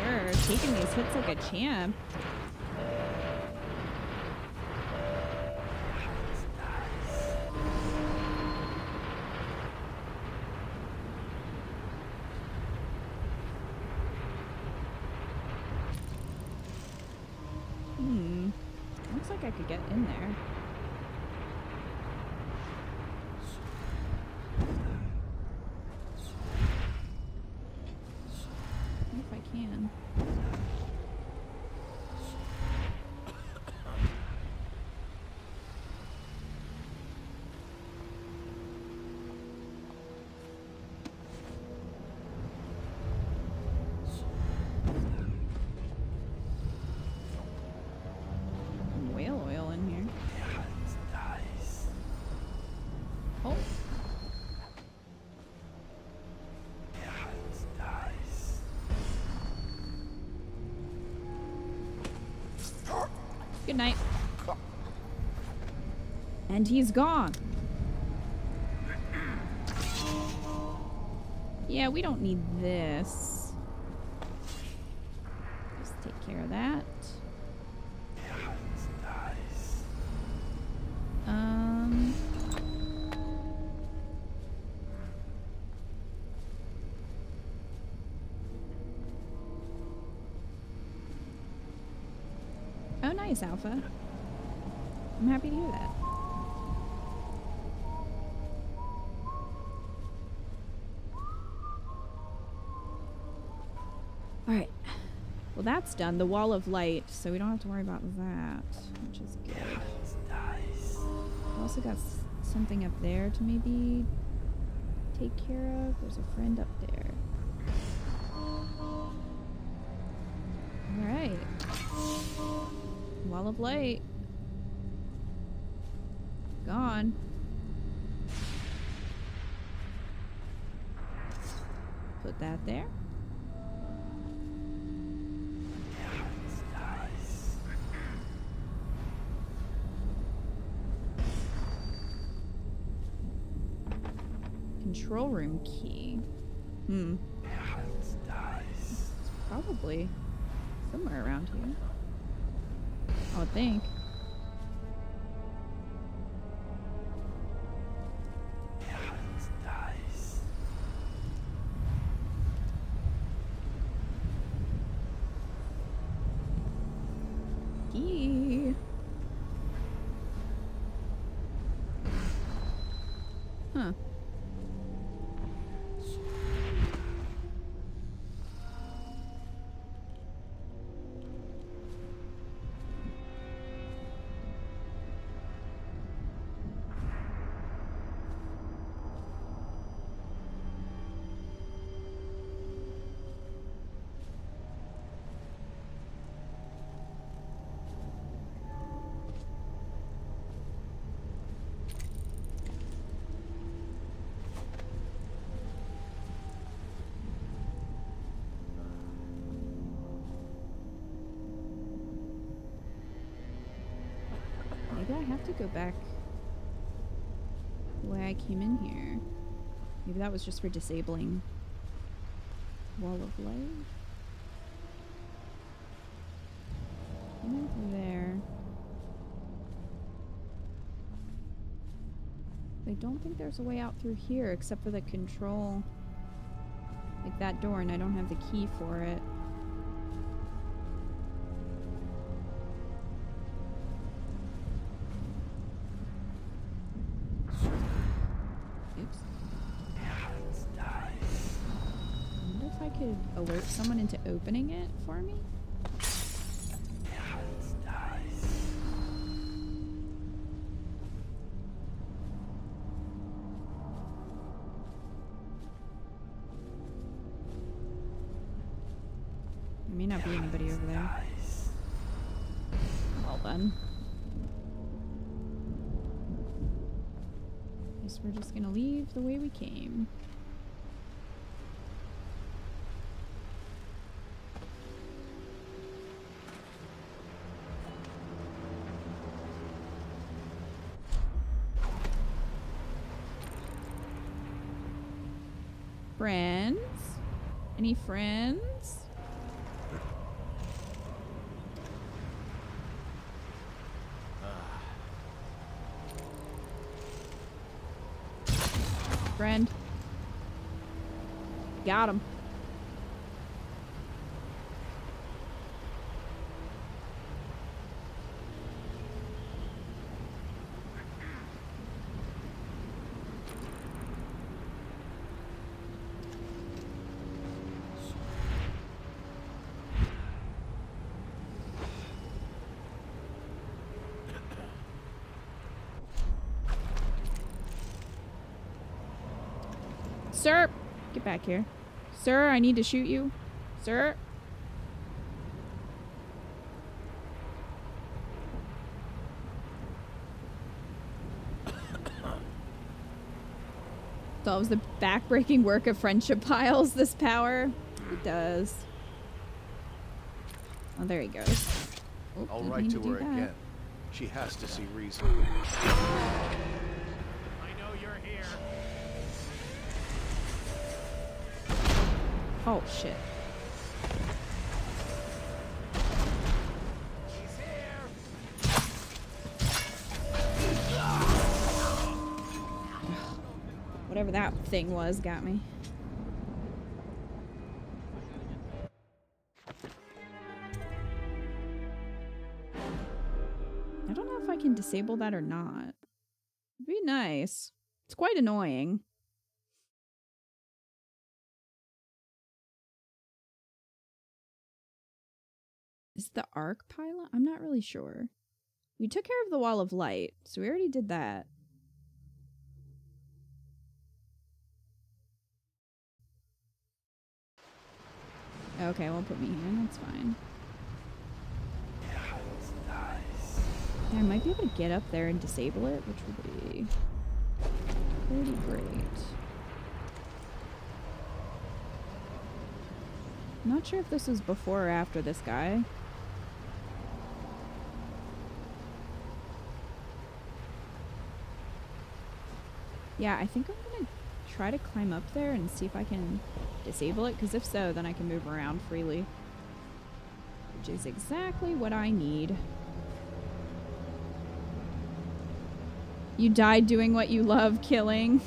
A: You're taking these hits like a champ. Looks like I could get in there. If I can. Whale oil in here. Oh. Good night. And he's gone. Yeah, we don't need this. Just take care of that. Oh, nice, Alpha. I'm happy to hear that. Alright. Well, that's done. The wall of light, so we don't have to worry about that, which is good. We also got something up there to maybe take care of. There's a friend up there. Alright. Wall of light. Gone. Put that there. Control room key. It's probably somewhere around here. I would think. Key. Huh. Maybe I have to go back the way I I came in here. Maybe that was just for disabling wall of life. Came in through there. I don't think there's a way out through here except for the control. Like that door, and I don't have the key for it. Oops. I wonder if I could alert someone into opening it for me? There may not be anybody over there. Well then. Guess we're just gonna leave the way we came. Friends? Any friends? Friend. Got him. Sir! Get back here. Sir, I need to shoot you. Sir? Solves the backbreaking work of friendship piles, this power. It does. Oh, there he goes. Oh,
C: I'll write to her again. She has to see reason.
M: I know you're here.
A: Oh, shit.
M: He's here.
A: Whatever that thing was got me. I don't know if I can disable that or not. It'd be nice. It's quite annoying. Is the arc pylon? I'm not really sure. We took care of the wall of light, so we already did that. Okay, well, put me here. That's fine. Yeah, I might be able to get up there and disable it, which would be pretty great. I'm not sure if this was before or after this guy. Yeah, I think I'm gonna try to climb up there and see if I can disable it, because if so, then I can move around freely. Which is exactly what I need. You died doing what you love, killing.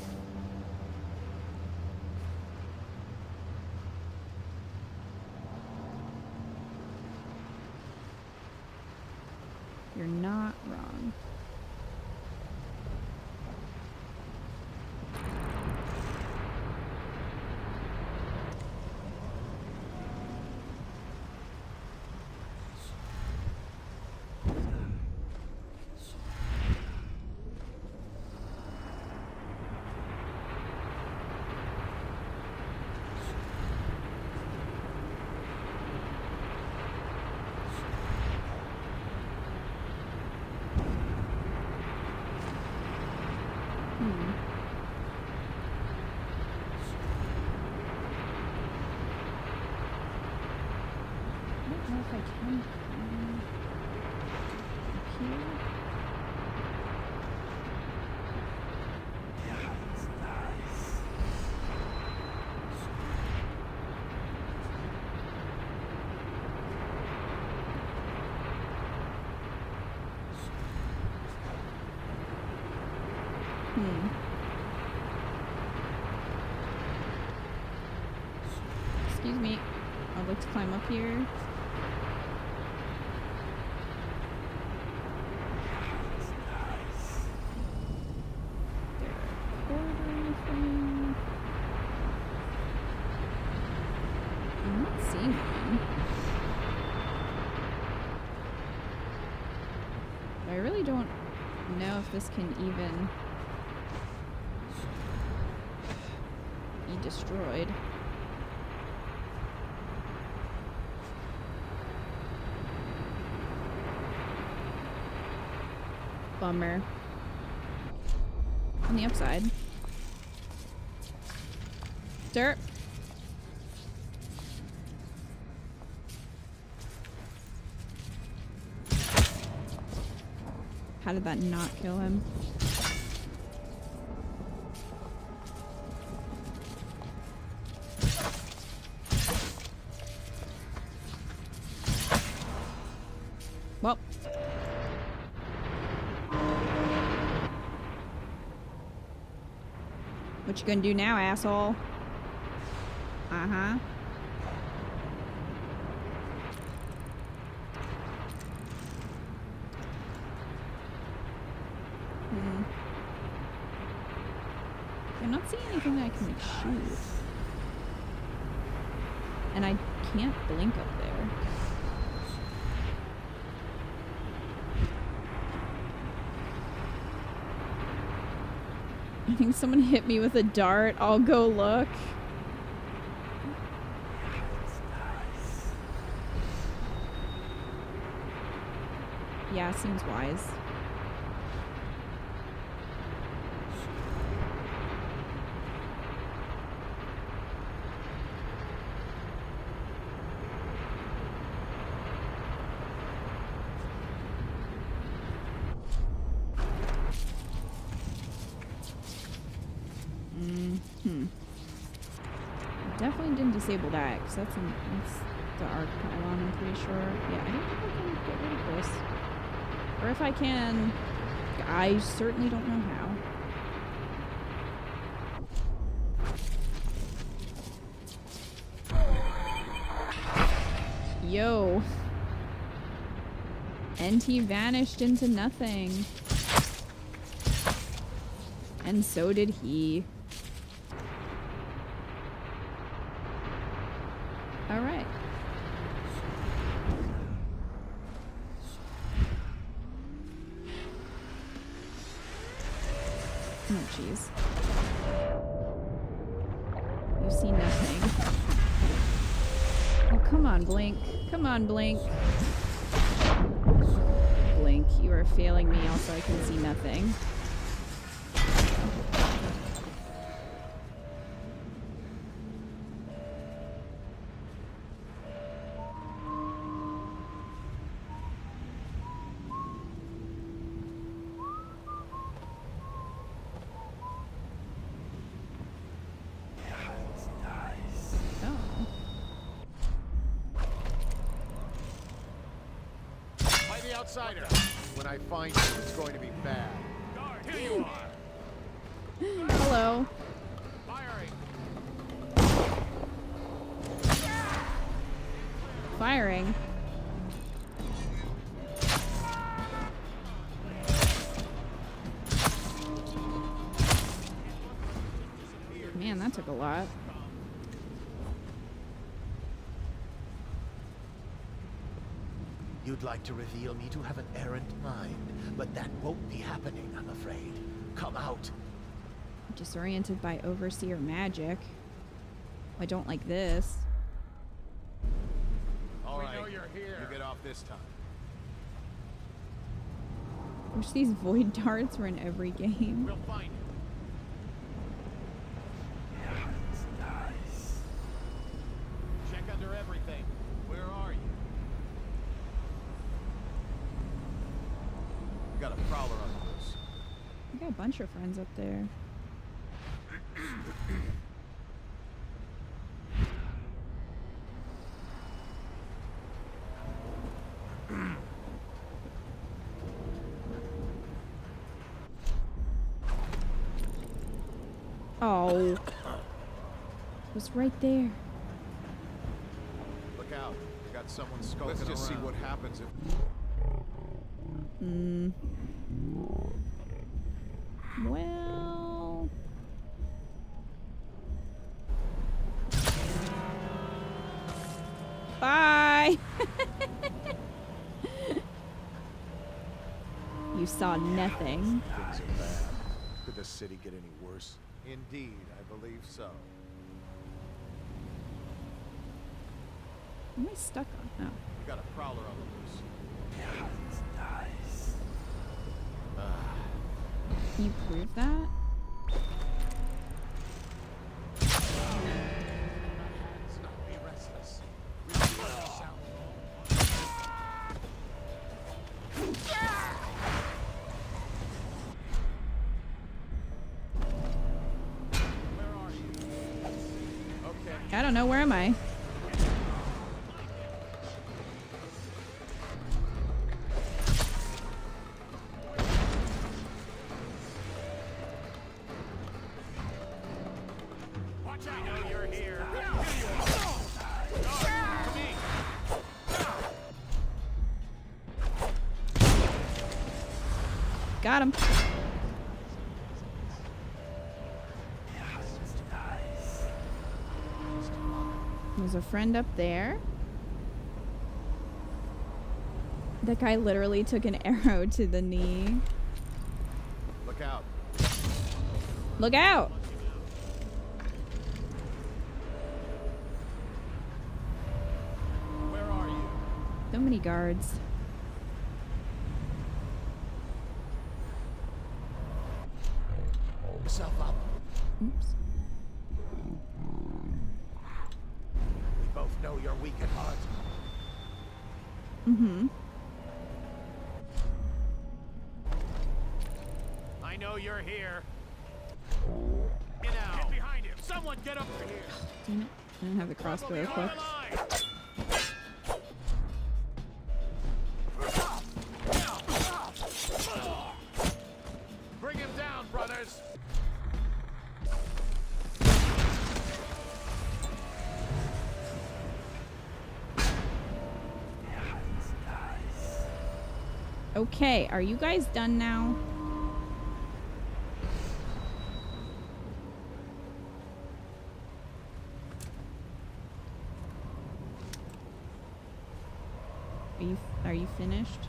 A: You're not wrong. Excuse me. I'd like to climb up here. I'm not seeing one. But I really don't know if this can even be destroyed. Bummer. On the upside. Dirt. How did that not kill him? Well. What you gonna do now, asshole? Uh-huh. I'm not seeing anything that I can like, shoot. And I can't blink up there. I think someone hit me with a dart. I'll go look. Yeah, seems wise. Definitely didn't disable that, because that's the arc pylon, I'm pretty sure. Yeah, I don't think I can get rid of this. Or if I can, I certainly don't know how. Yo. NT vanished into nothing. And so did he. Alright. Oh, jeez. You see nothing. Oh, come on, Blink. Come on, Blink. Blink, you are failing me, also I can see nothing.
C: Outsider. When I find you, it's going to be bad.
M: Guard, here you are.
A: Hello.
M: Firing.
A: Firing. Man, that took a lot.
C: You'd like to reveal me to have an errant mind, but that won't be happening, I'm afraid. Come out.
A: Disoriented by overseer magic. I don't like this.
C: All right, we know you're here. You get off this time.
A: I wish these void darts were in every game.
C: We'll find you. Nice. Check under everything. Where are you? We got a prowler on the loose.
A: I got a bunch of friends up there. Oh. It was right there.
N: Look out. We got someone skulking around. Let's just see what happens if...
A: Well... Bye! You saw nothing.
N: Things are bad. Could the city get any worse? Indeed, I believe so.
A: What am I stuck on? Oh.
N: We got a prowler on the loose.
A: Can you prove that? I don't know, where am I?
M: Watch out! I know you're here.
A: Got him. There's a friend up there. That guy literally took an arrow to the knee.
N: Look out.
A: Look out!
N: Where are you?
A: So many guards.
C: Yourself up.
A: Oops.
C: We both know you're weak at heart.
A: Mm-hmm.
M: I know you're here. Get out. Get behind him. Someone get up here.
A: Damn it. I don't have the crossbow equipped.
M: Bring him down, brothers.
A: Okay, are you guys done now? Are you finished?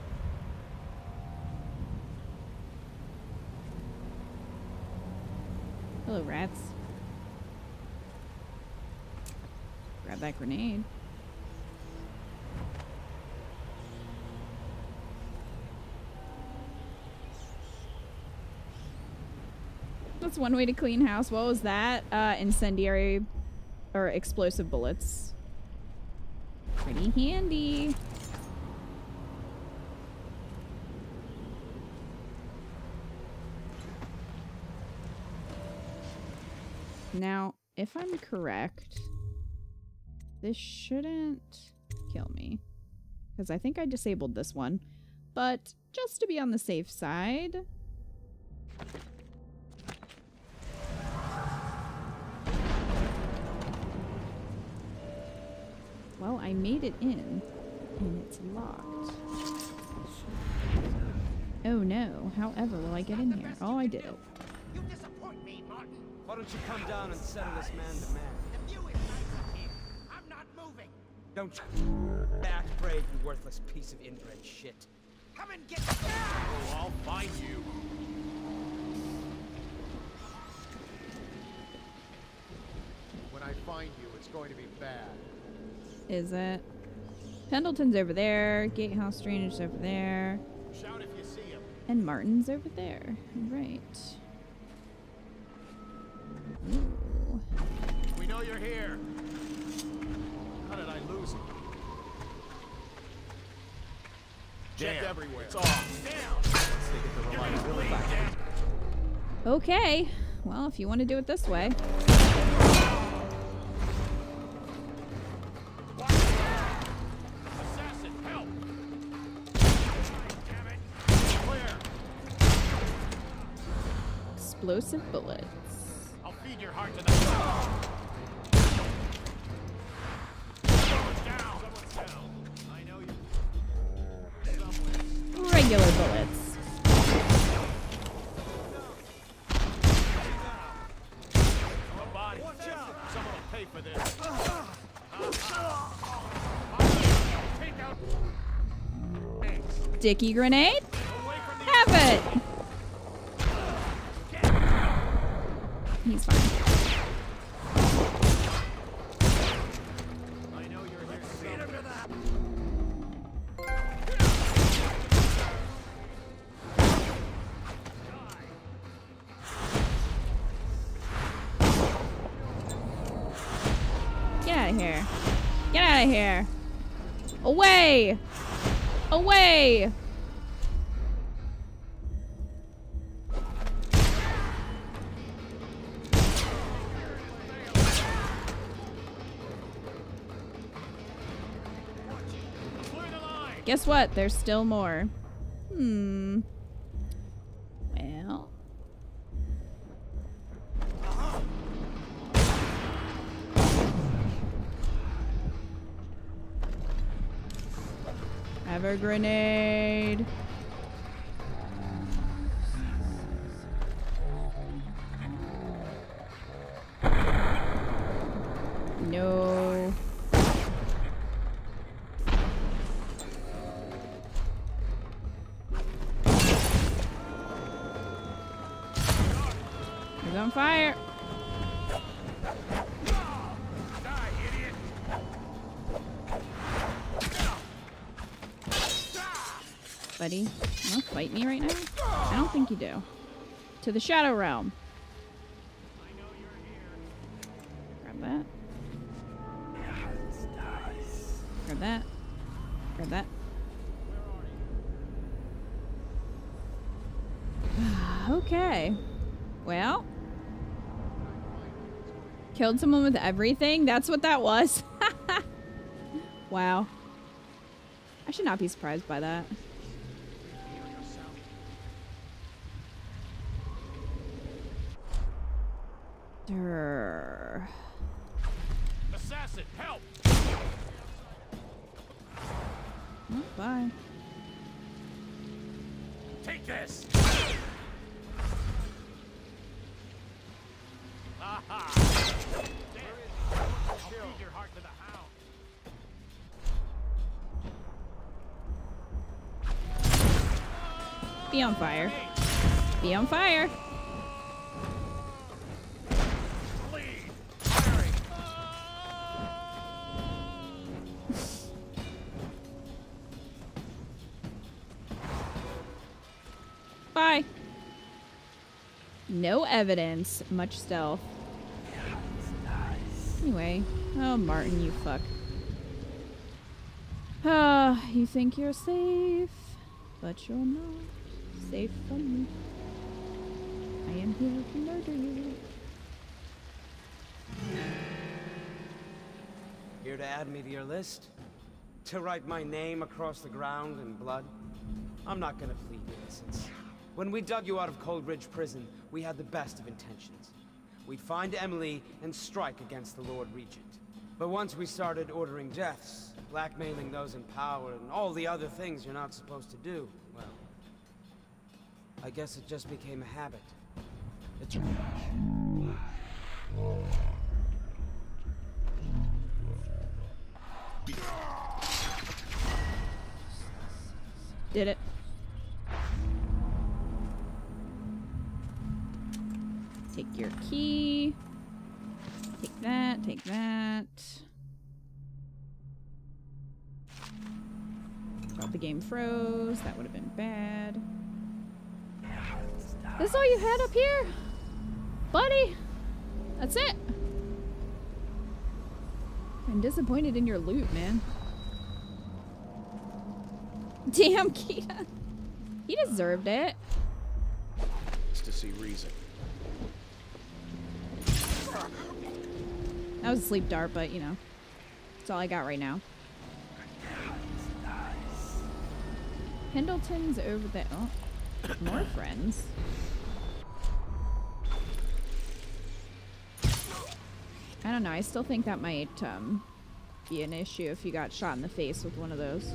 A: Hello, rats. Grab that grenade. That's one way to clean house. What was that? Incendiary or explosive bullets. Pretty handy. Now, if I'm correct, this shouldn't kill me. Because I think I disabled this one. But just to be on the safe side... Well, I made it in, and it's locked. Oh no, however will I get in here? Oh, I did it.
O: You disappoint me, Martin. Why don't you come down and settle this man to man? The view is nice up here. I'm not moving. Don't you back brave, you worthless piece of inbred shit. Come and get me.
M: Oh, I'll find you.
N: When I find you, it's going to be bad.
A: Is it? Pendleton's over there. Gatehouse Drainage over there.
N: Shout if you see him.
A: And Martin's over there. Right. Ooh.
N: We know you're here. How did I lose him? Check everywhere. It's off. Down. Let's take it to the reliability back.
A: Okay. Well, if you want to do it this way. Explosive bullets.
M: I'll feed your heart to the down.
A: Regular bullets. Sticky grenade? Have it! He's fine. Get out of here. Get out of here. Away! Away! Guess what? There's still more. Well. Have a grenade. No. He's on fire. Buddy, you wanna fight me right now? I don't think you do. To the Shadow Realm. Grab that. Grab that. Grab that. Okay. Well. Killed someone with everything? That's what that was. Wow. I should not be surprised by that.
M: Assassin, help!
A: Oh, bye.
M: Take this! Aha! I'll feed your heart to the hound.
A: Be on fire. Be on fire. Bye. No evidence. Much stealth. Anyway. Oh, Martin, you fuck. You think you're safe, but you're not safe from me. I am here to murder you.
O: Here to add me to your list? To write my name across the ground in blood? I'm not gonna plead innocence. When we dug you out of Cold Ridge Prison, we had the best of intentions. We'd find Emily and strike against the Lord Regent. But once we started ordering deaths, blackmailing those in power, and all the other things you're not supposed to do, well, I guess it just became a habit. It's...
A: Did it. Take your key. Take that, take that. Thought the game froze. That would have been bad. This is all you had up here? Buddy? That's it? I'm disappointed in your loot, man. Damn, Kita. He deserved it.
C: It's to see reason.
A: That was a sleep dart, but you know, that's all I got right now. Pendleton's over there. Oh, more friends. I don't know. I still think that might be an issue if you got shot in the face with one of those.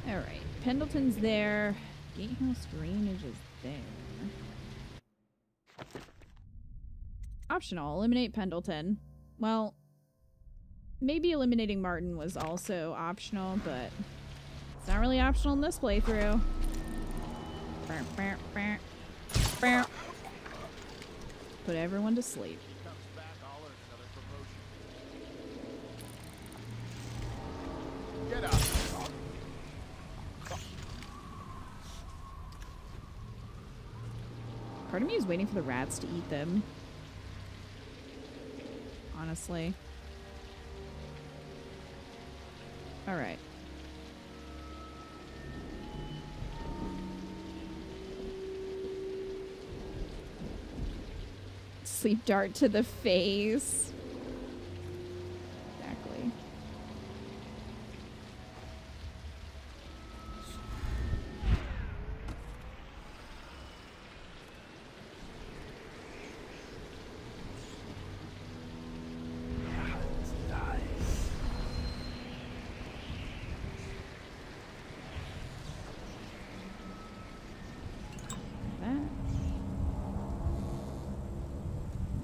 A: Alright, Pendleton's there. Gatehouse drainage is there. Optional, eliminate Pendleton. Well, maybe eliminating Martin was also optional, but it's not really optional in this playthrough. Put everyone to sleep.
N: Get up.
A: Part of me is waiting for the rats to eat them. Honestly. Alright. Sleep dart to the face. Exactly.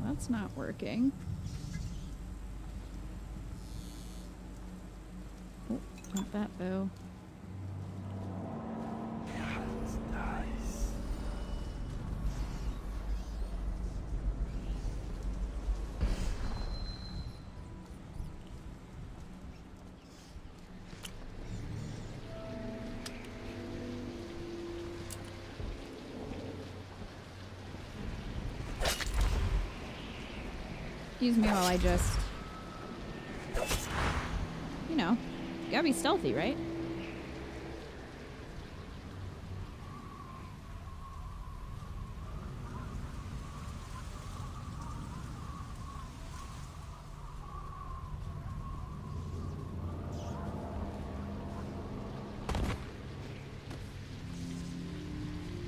A: That's not working. Oh, not that bow. Excuse me while I just... You know, you gotta be stealthy, right?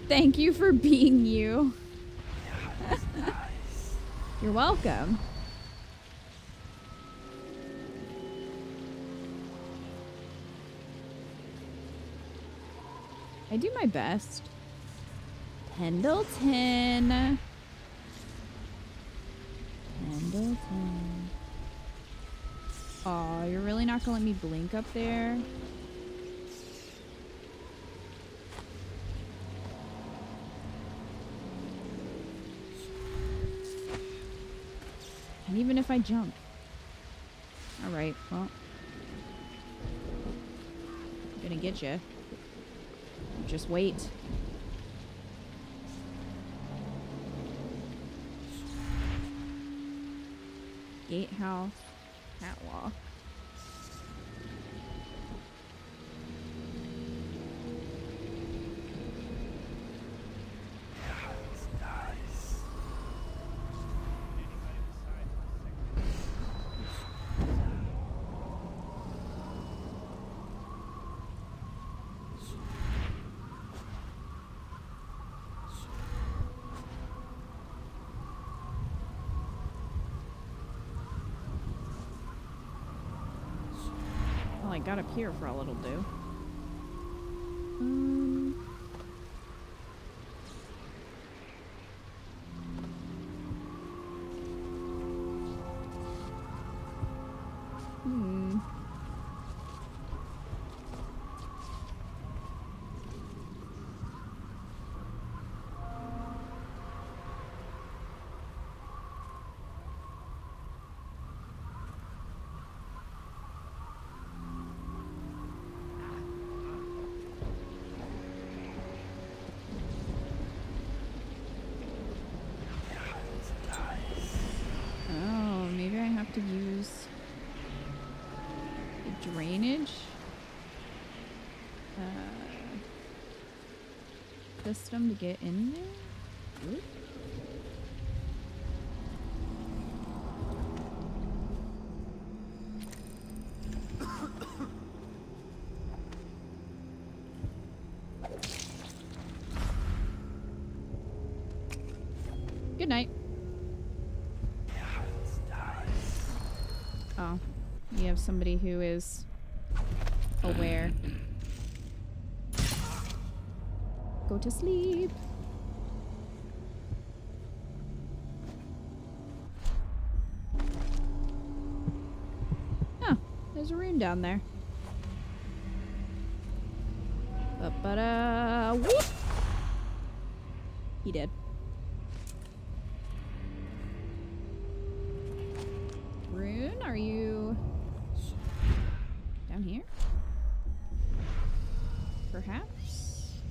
A: Thank you for being you. You're welcome. I do my best. Pendleton. Pendleton. Aw, you're really not gonna let me blink up there? And even if I jump. Alright, well. I'm gonna get you. Just wait. Gatehouse. Catwalk. I got up here for a little do. To use the drainage system to get in there. Ooh. Good night. Oh. You have somebody who is aware. Go to sleep. Oh, there's a rune down there. Ba-ba-da, whoop! He did. Rune, are you down here? Perhaps?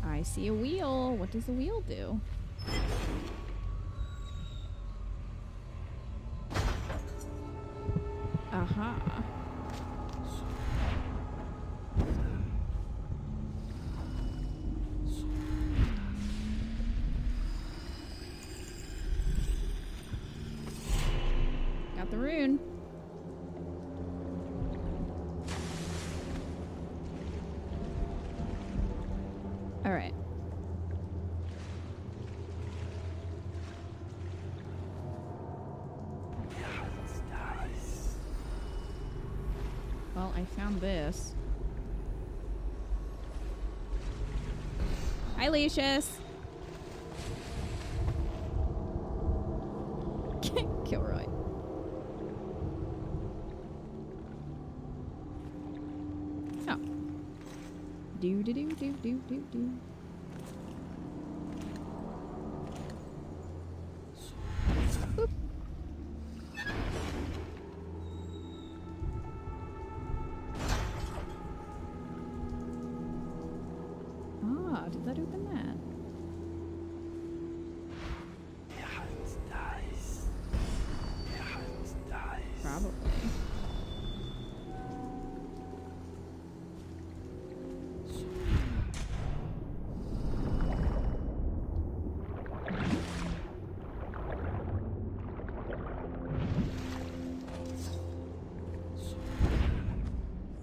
A: I see a wheel. What does the wheel do? Aha. Got the rune. All right. Well, I found this. Hi, Lucius. Kilroy. Oh. Do do do do do do do. Boop. Ah, did that open that? Probably.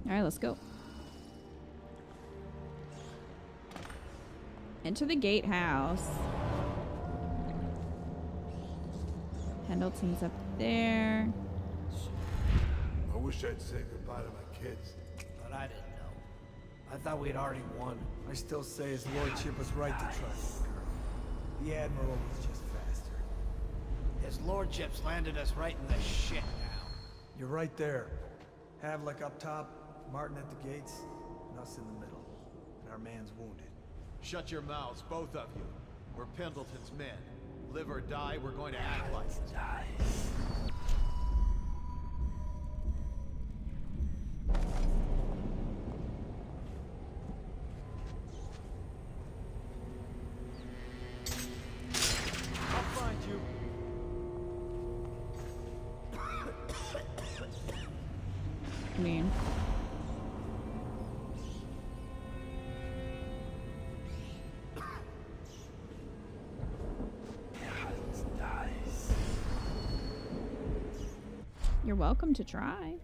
A: All right, let's go. Enter the gatehouse. Pendleton's up there.
P: I wish I'd say goodbye to my kids.
D: But I didn't know. I thought we'd already won.
Q: I still say his lordship was right to trust the Admiral was just faster.
D: His lordship's landed us right in the shit now.
Q: You're right there. Havlik up top, Martin at the gates, and us in the middle. And our man's wounded.
N: Shut your mouths, both of you. We're Pendleton's men. Live or die, we're going to act like it. I'll find you.
A: I mean, you're welcome to try.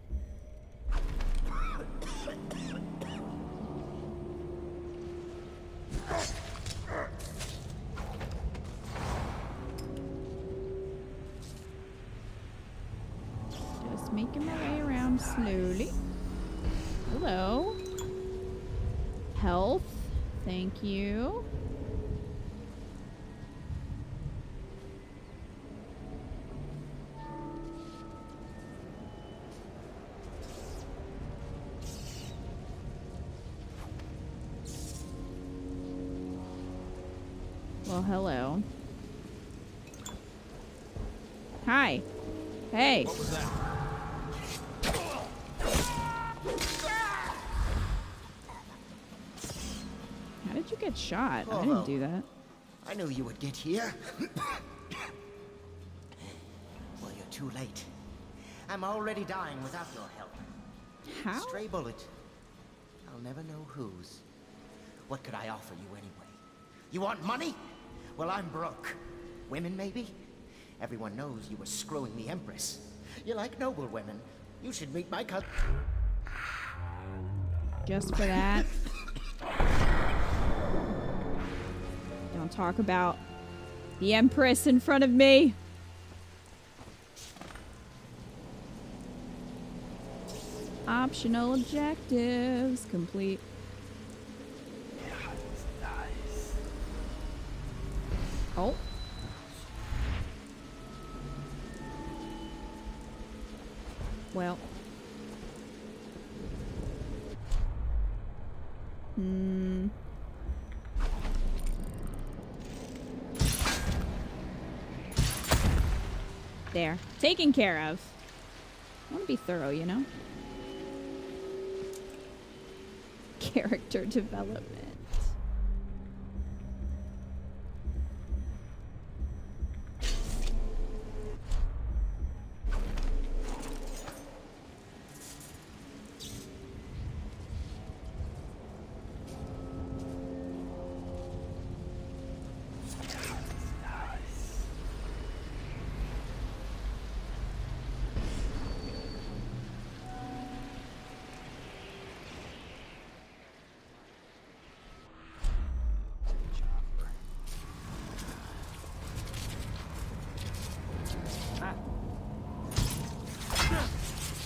A: Just making my way around slowly. Hello. Health. Thank you. Well, hello. Hi. Hey.
N: What was that?
A: How did you get shot? I didn't do that.
R: I knew you would get here. Well, you're too late. I'm already dying without your help.
A: How?
R: Stray bullet. I'll never know whose. What could I offer you anyway? You want money? Well, I'm broke. Women, maybe? Everyone knows you were screwing the Empress. You like noble women. You should meet my cousin.
A: Just for that. Don't talk about The Empress in front of me. Optional objectives complete. Oh. Well. There. Taken care of. I want to be thorough, you know? Character development.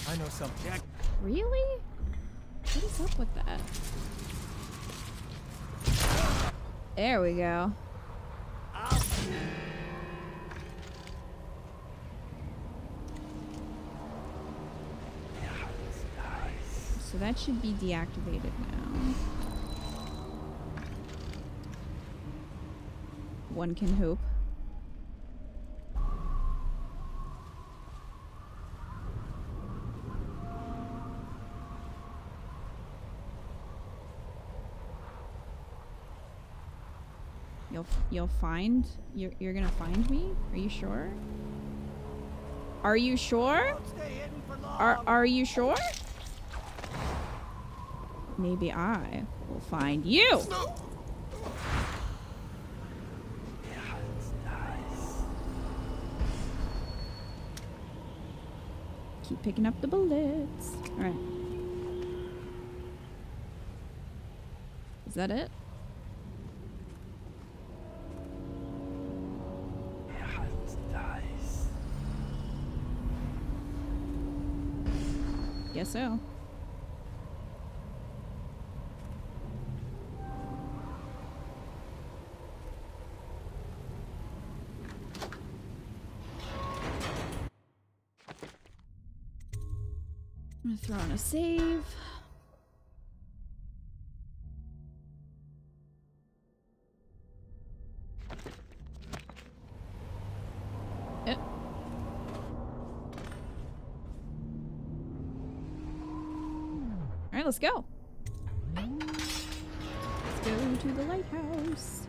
M: I know something.
A: Really? What is up with that? There we go. So that should be deactivated now. One can hope. You'll find? You're gonna find me? Are you sure? Are you sure? Are you sure? Maybe I will find you. Keep picking up the bullets. All right. Is that it? Guess so. I'm gonna throw in a save. Alright, let's go. Let's go to the lighthouse.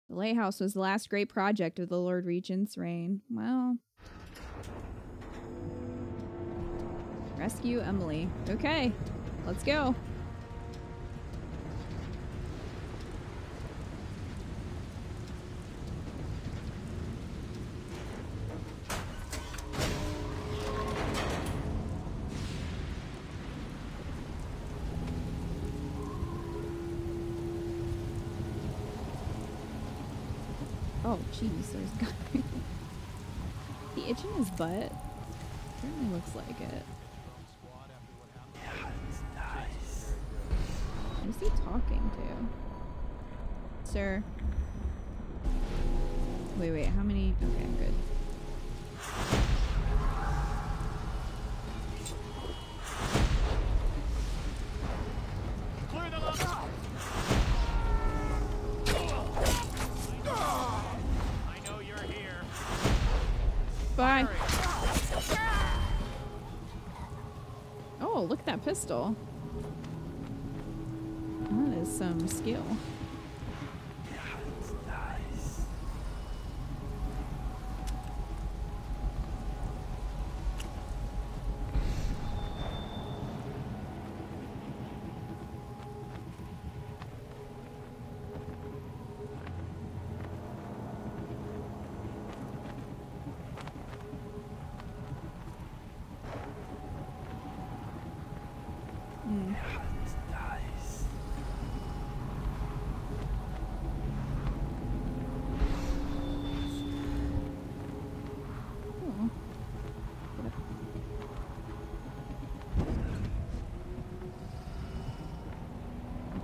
A: The lighthouse was the last great project of the Lord Regent's reign. Well... Rescue Emily. Okay, let's go. Oh, jeez, there's a guy. The itch in his butt certainly looks like it. Who's he talking to? Sir. Wait, how many? Okay, I'm good.
M: Clear them up. I know you're here.
A: Bye. Oh, look at that pistol. That is some skill.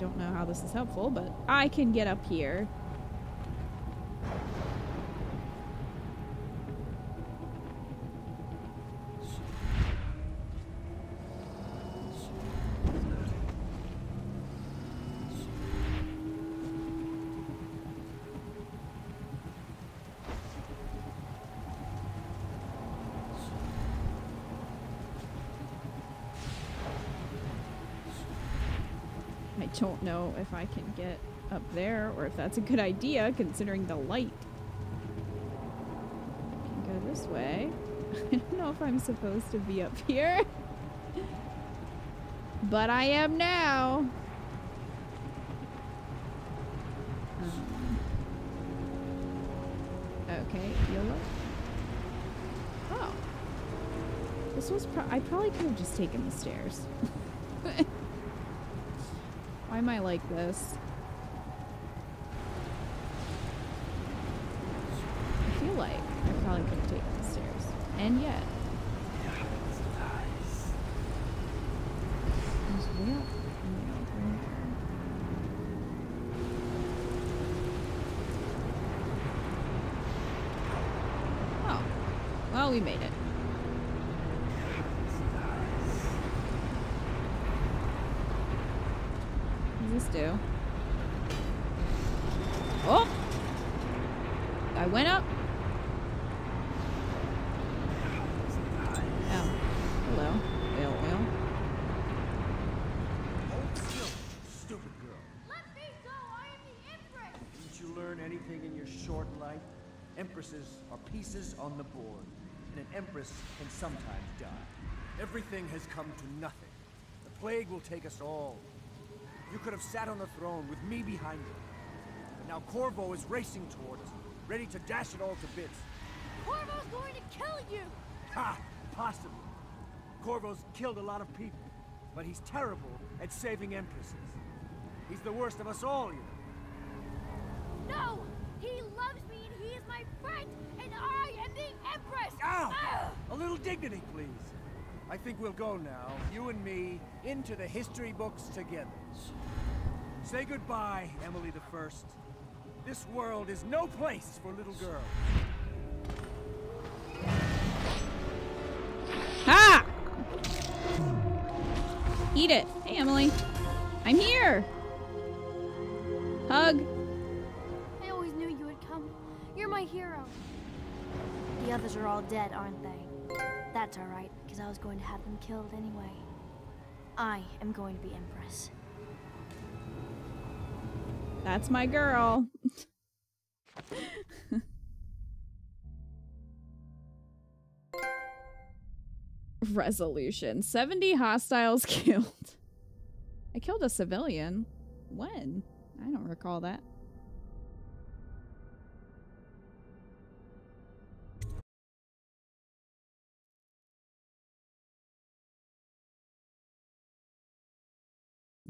A: don't know how this is helpful, but I can get up here. I don't know if I can get up there or if that's a good idea considering the light. I can go this way. I don't know if I'm supposed to be up here. But I am now. Okay, YOLO. Oh. This was I probably could have just taken the stairs. Why am I like this? I feel like I probably could have taken the stairs. And yet. There's way up and way over there. Oh. Well, we made it. This do? Oh! I went up. Oh. Hello. Well.
O: Hold still, stupid girl.
S: Let me go! I am the Empress!
O: Didn't you learn anything in your short life? Empresses are pieces on the board, and an empress can sometimes die. Everything has come to nothing. The plague will take us all. You could have sat on the throne with me behind you. But now Corvo is racing toward us, ready to dash it all to bits.
S: Corvo's going to kill you!
O: Ha! Possibly. Corvo's killed a lot of people, but he's terrible at saving empresses. He's the worst of us all, you know.
S: No! He loves me and he is my friend, and I am the Empress!
O: Ow! A little dignity, please. I think we'll go now, you and me, into the history books together. Say goodbye, Emily the First. This world is no place for little girls.
A: Ha! Eat it. Hey, Emily. I'm here. Hug.
S: I always knew you would come. You're my hero. The others are all dead, aren't they? That's alright, because I was going to have them killed anyway. I am going to be Empress.
A: That's my girl. Resolution. 70 hostiles killed. I killed a civilian. When? I don't recall that.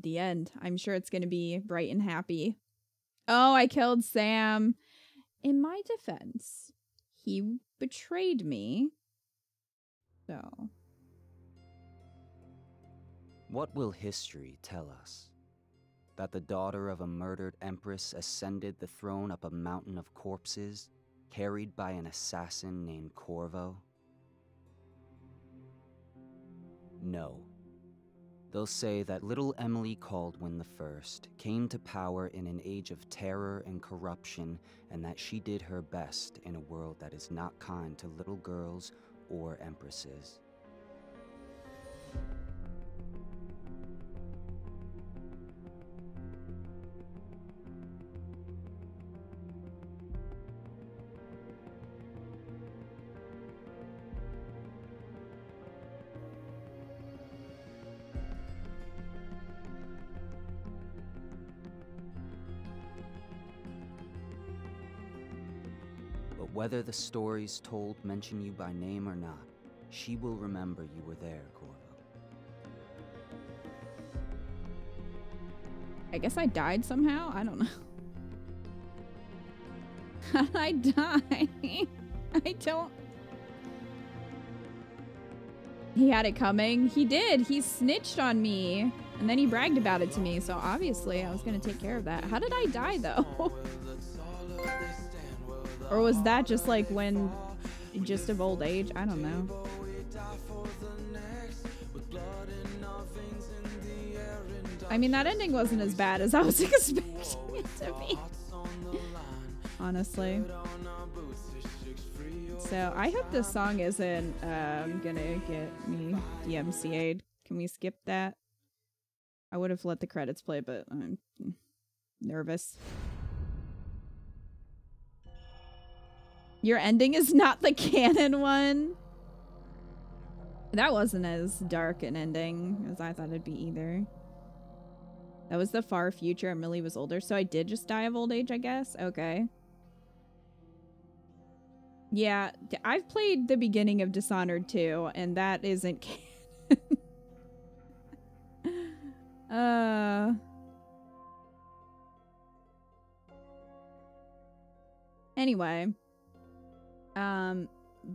A: The end. I'm sure it's going to be bright and happy. Oh, I killed Sam. In my defense, he betrayed me. So.
T: What will history tell us? That the daughter of a murdered empress ascended the throne up a mountain of corpses, carried by an assassin named Corvo? No. They'll say that little Emily Caldwin I came to power in an age of terror and corruption, and that she did her best in a world that is not kind to little girls or empresses. But whether the stories told mention you by name or not, she will remember you were there, Corvo.
A: I guess I died somehow? I don't know. How did I die? I don't... He had it coming. He did. He snitched on me. And then he bragged about it to me. So obviously I was going to take care of that. How did I die though? Or was that just like when... just of old age? I don't know. I mean, that ending wasn't as bad as I was expecting it to be. Honestly. So, I hope this song isn't gonna get me DMCA'd. Can we skip that? I would have let the credits play, but I'm nervous. Your ending is not the canon one? That wasn't as dark an ending as I thought it'd be either. That was the far future and Millie was older, so I did just die of old age, I guess? Okay. Yeah, I've played the beginning of Dishonored 2, and that isn't canon. Anyway.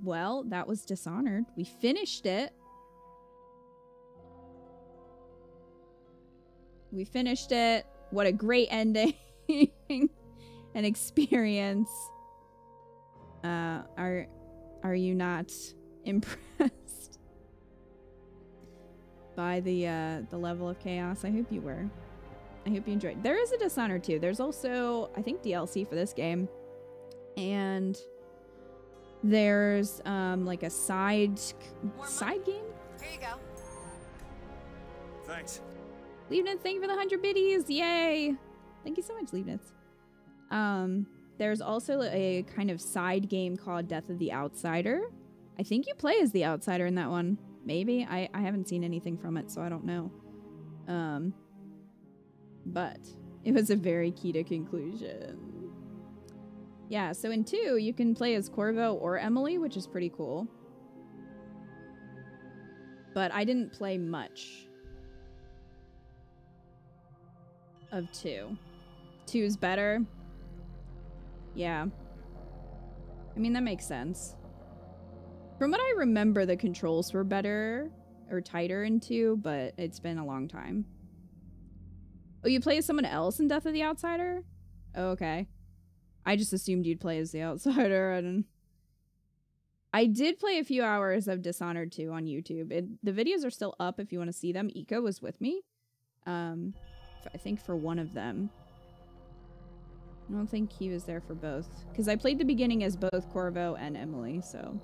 A: Well, that was Dishonored. We finished it. We finished it. What a great ending and experience. Are you not impressed by the level of chaos? I hope you were. I hope you enjoyed. There is a Dishonored 2. There's also, I think, DLC for this game. And there's like a side game.
K: Here you go.
M: Thanks.
A: Leibniz, thank you for the 100 biddies. Yay. Thank you so much, Leibniz. There's also a kind of side game called Death of the Outsider. I think you play as the outsider in that one. Maybe. I haven't seen anything from it, so I don't know. But it was a very key to conclusion. Yeah, so in 2, you can play as Corvo or Emily, which is pretty cool. But I didn't play much of 2. 2's better. Yeah. I mean, that makes sense. From what I remember, the controls were better or tighter in 2, but it's been a long time. Oh, you play as someone else in Death of the Outsider? Oh, okay. I just assumed you'd play as the outsider. I did play a few hours of Dishonored 2 on YouTube. The videos are still up if you want to see them. Iko was with me. I think for one of them. I don't think he was there for both. Because I played the beginning as both Corvo and Emily, so.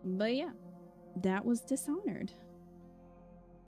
A: But yeah. That was Dishonored.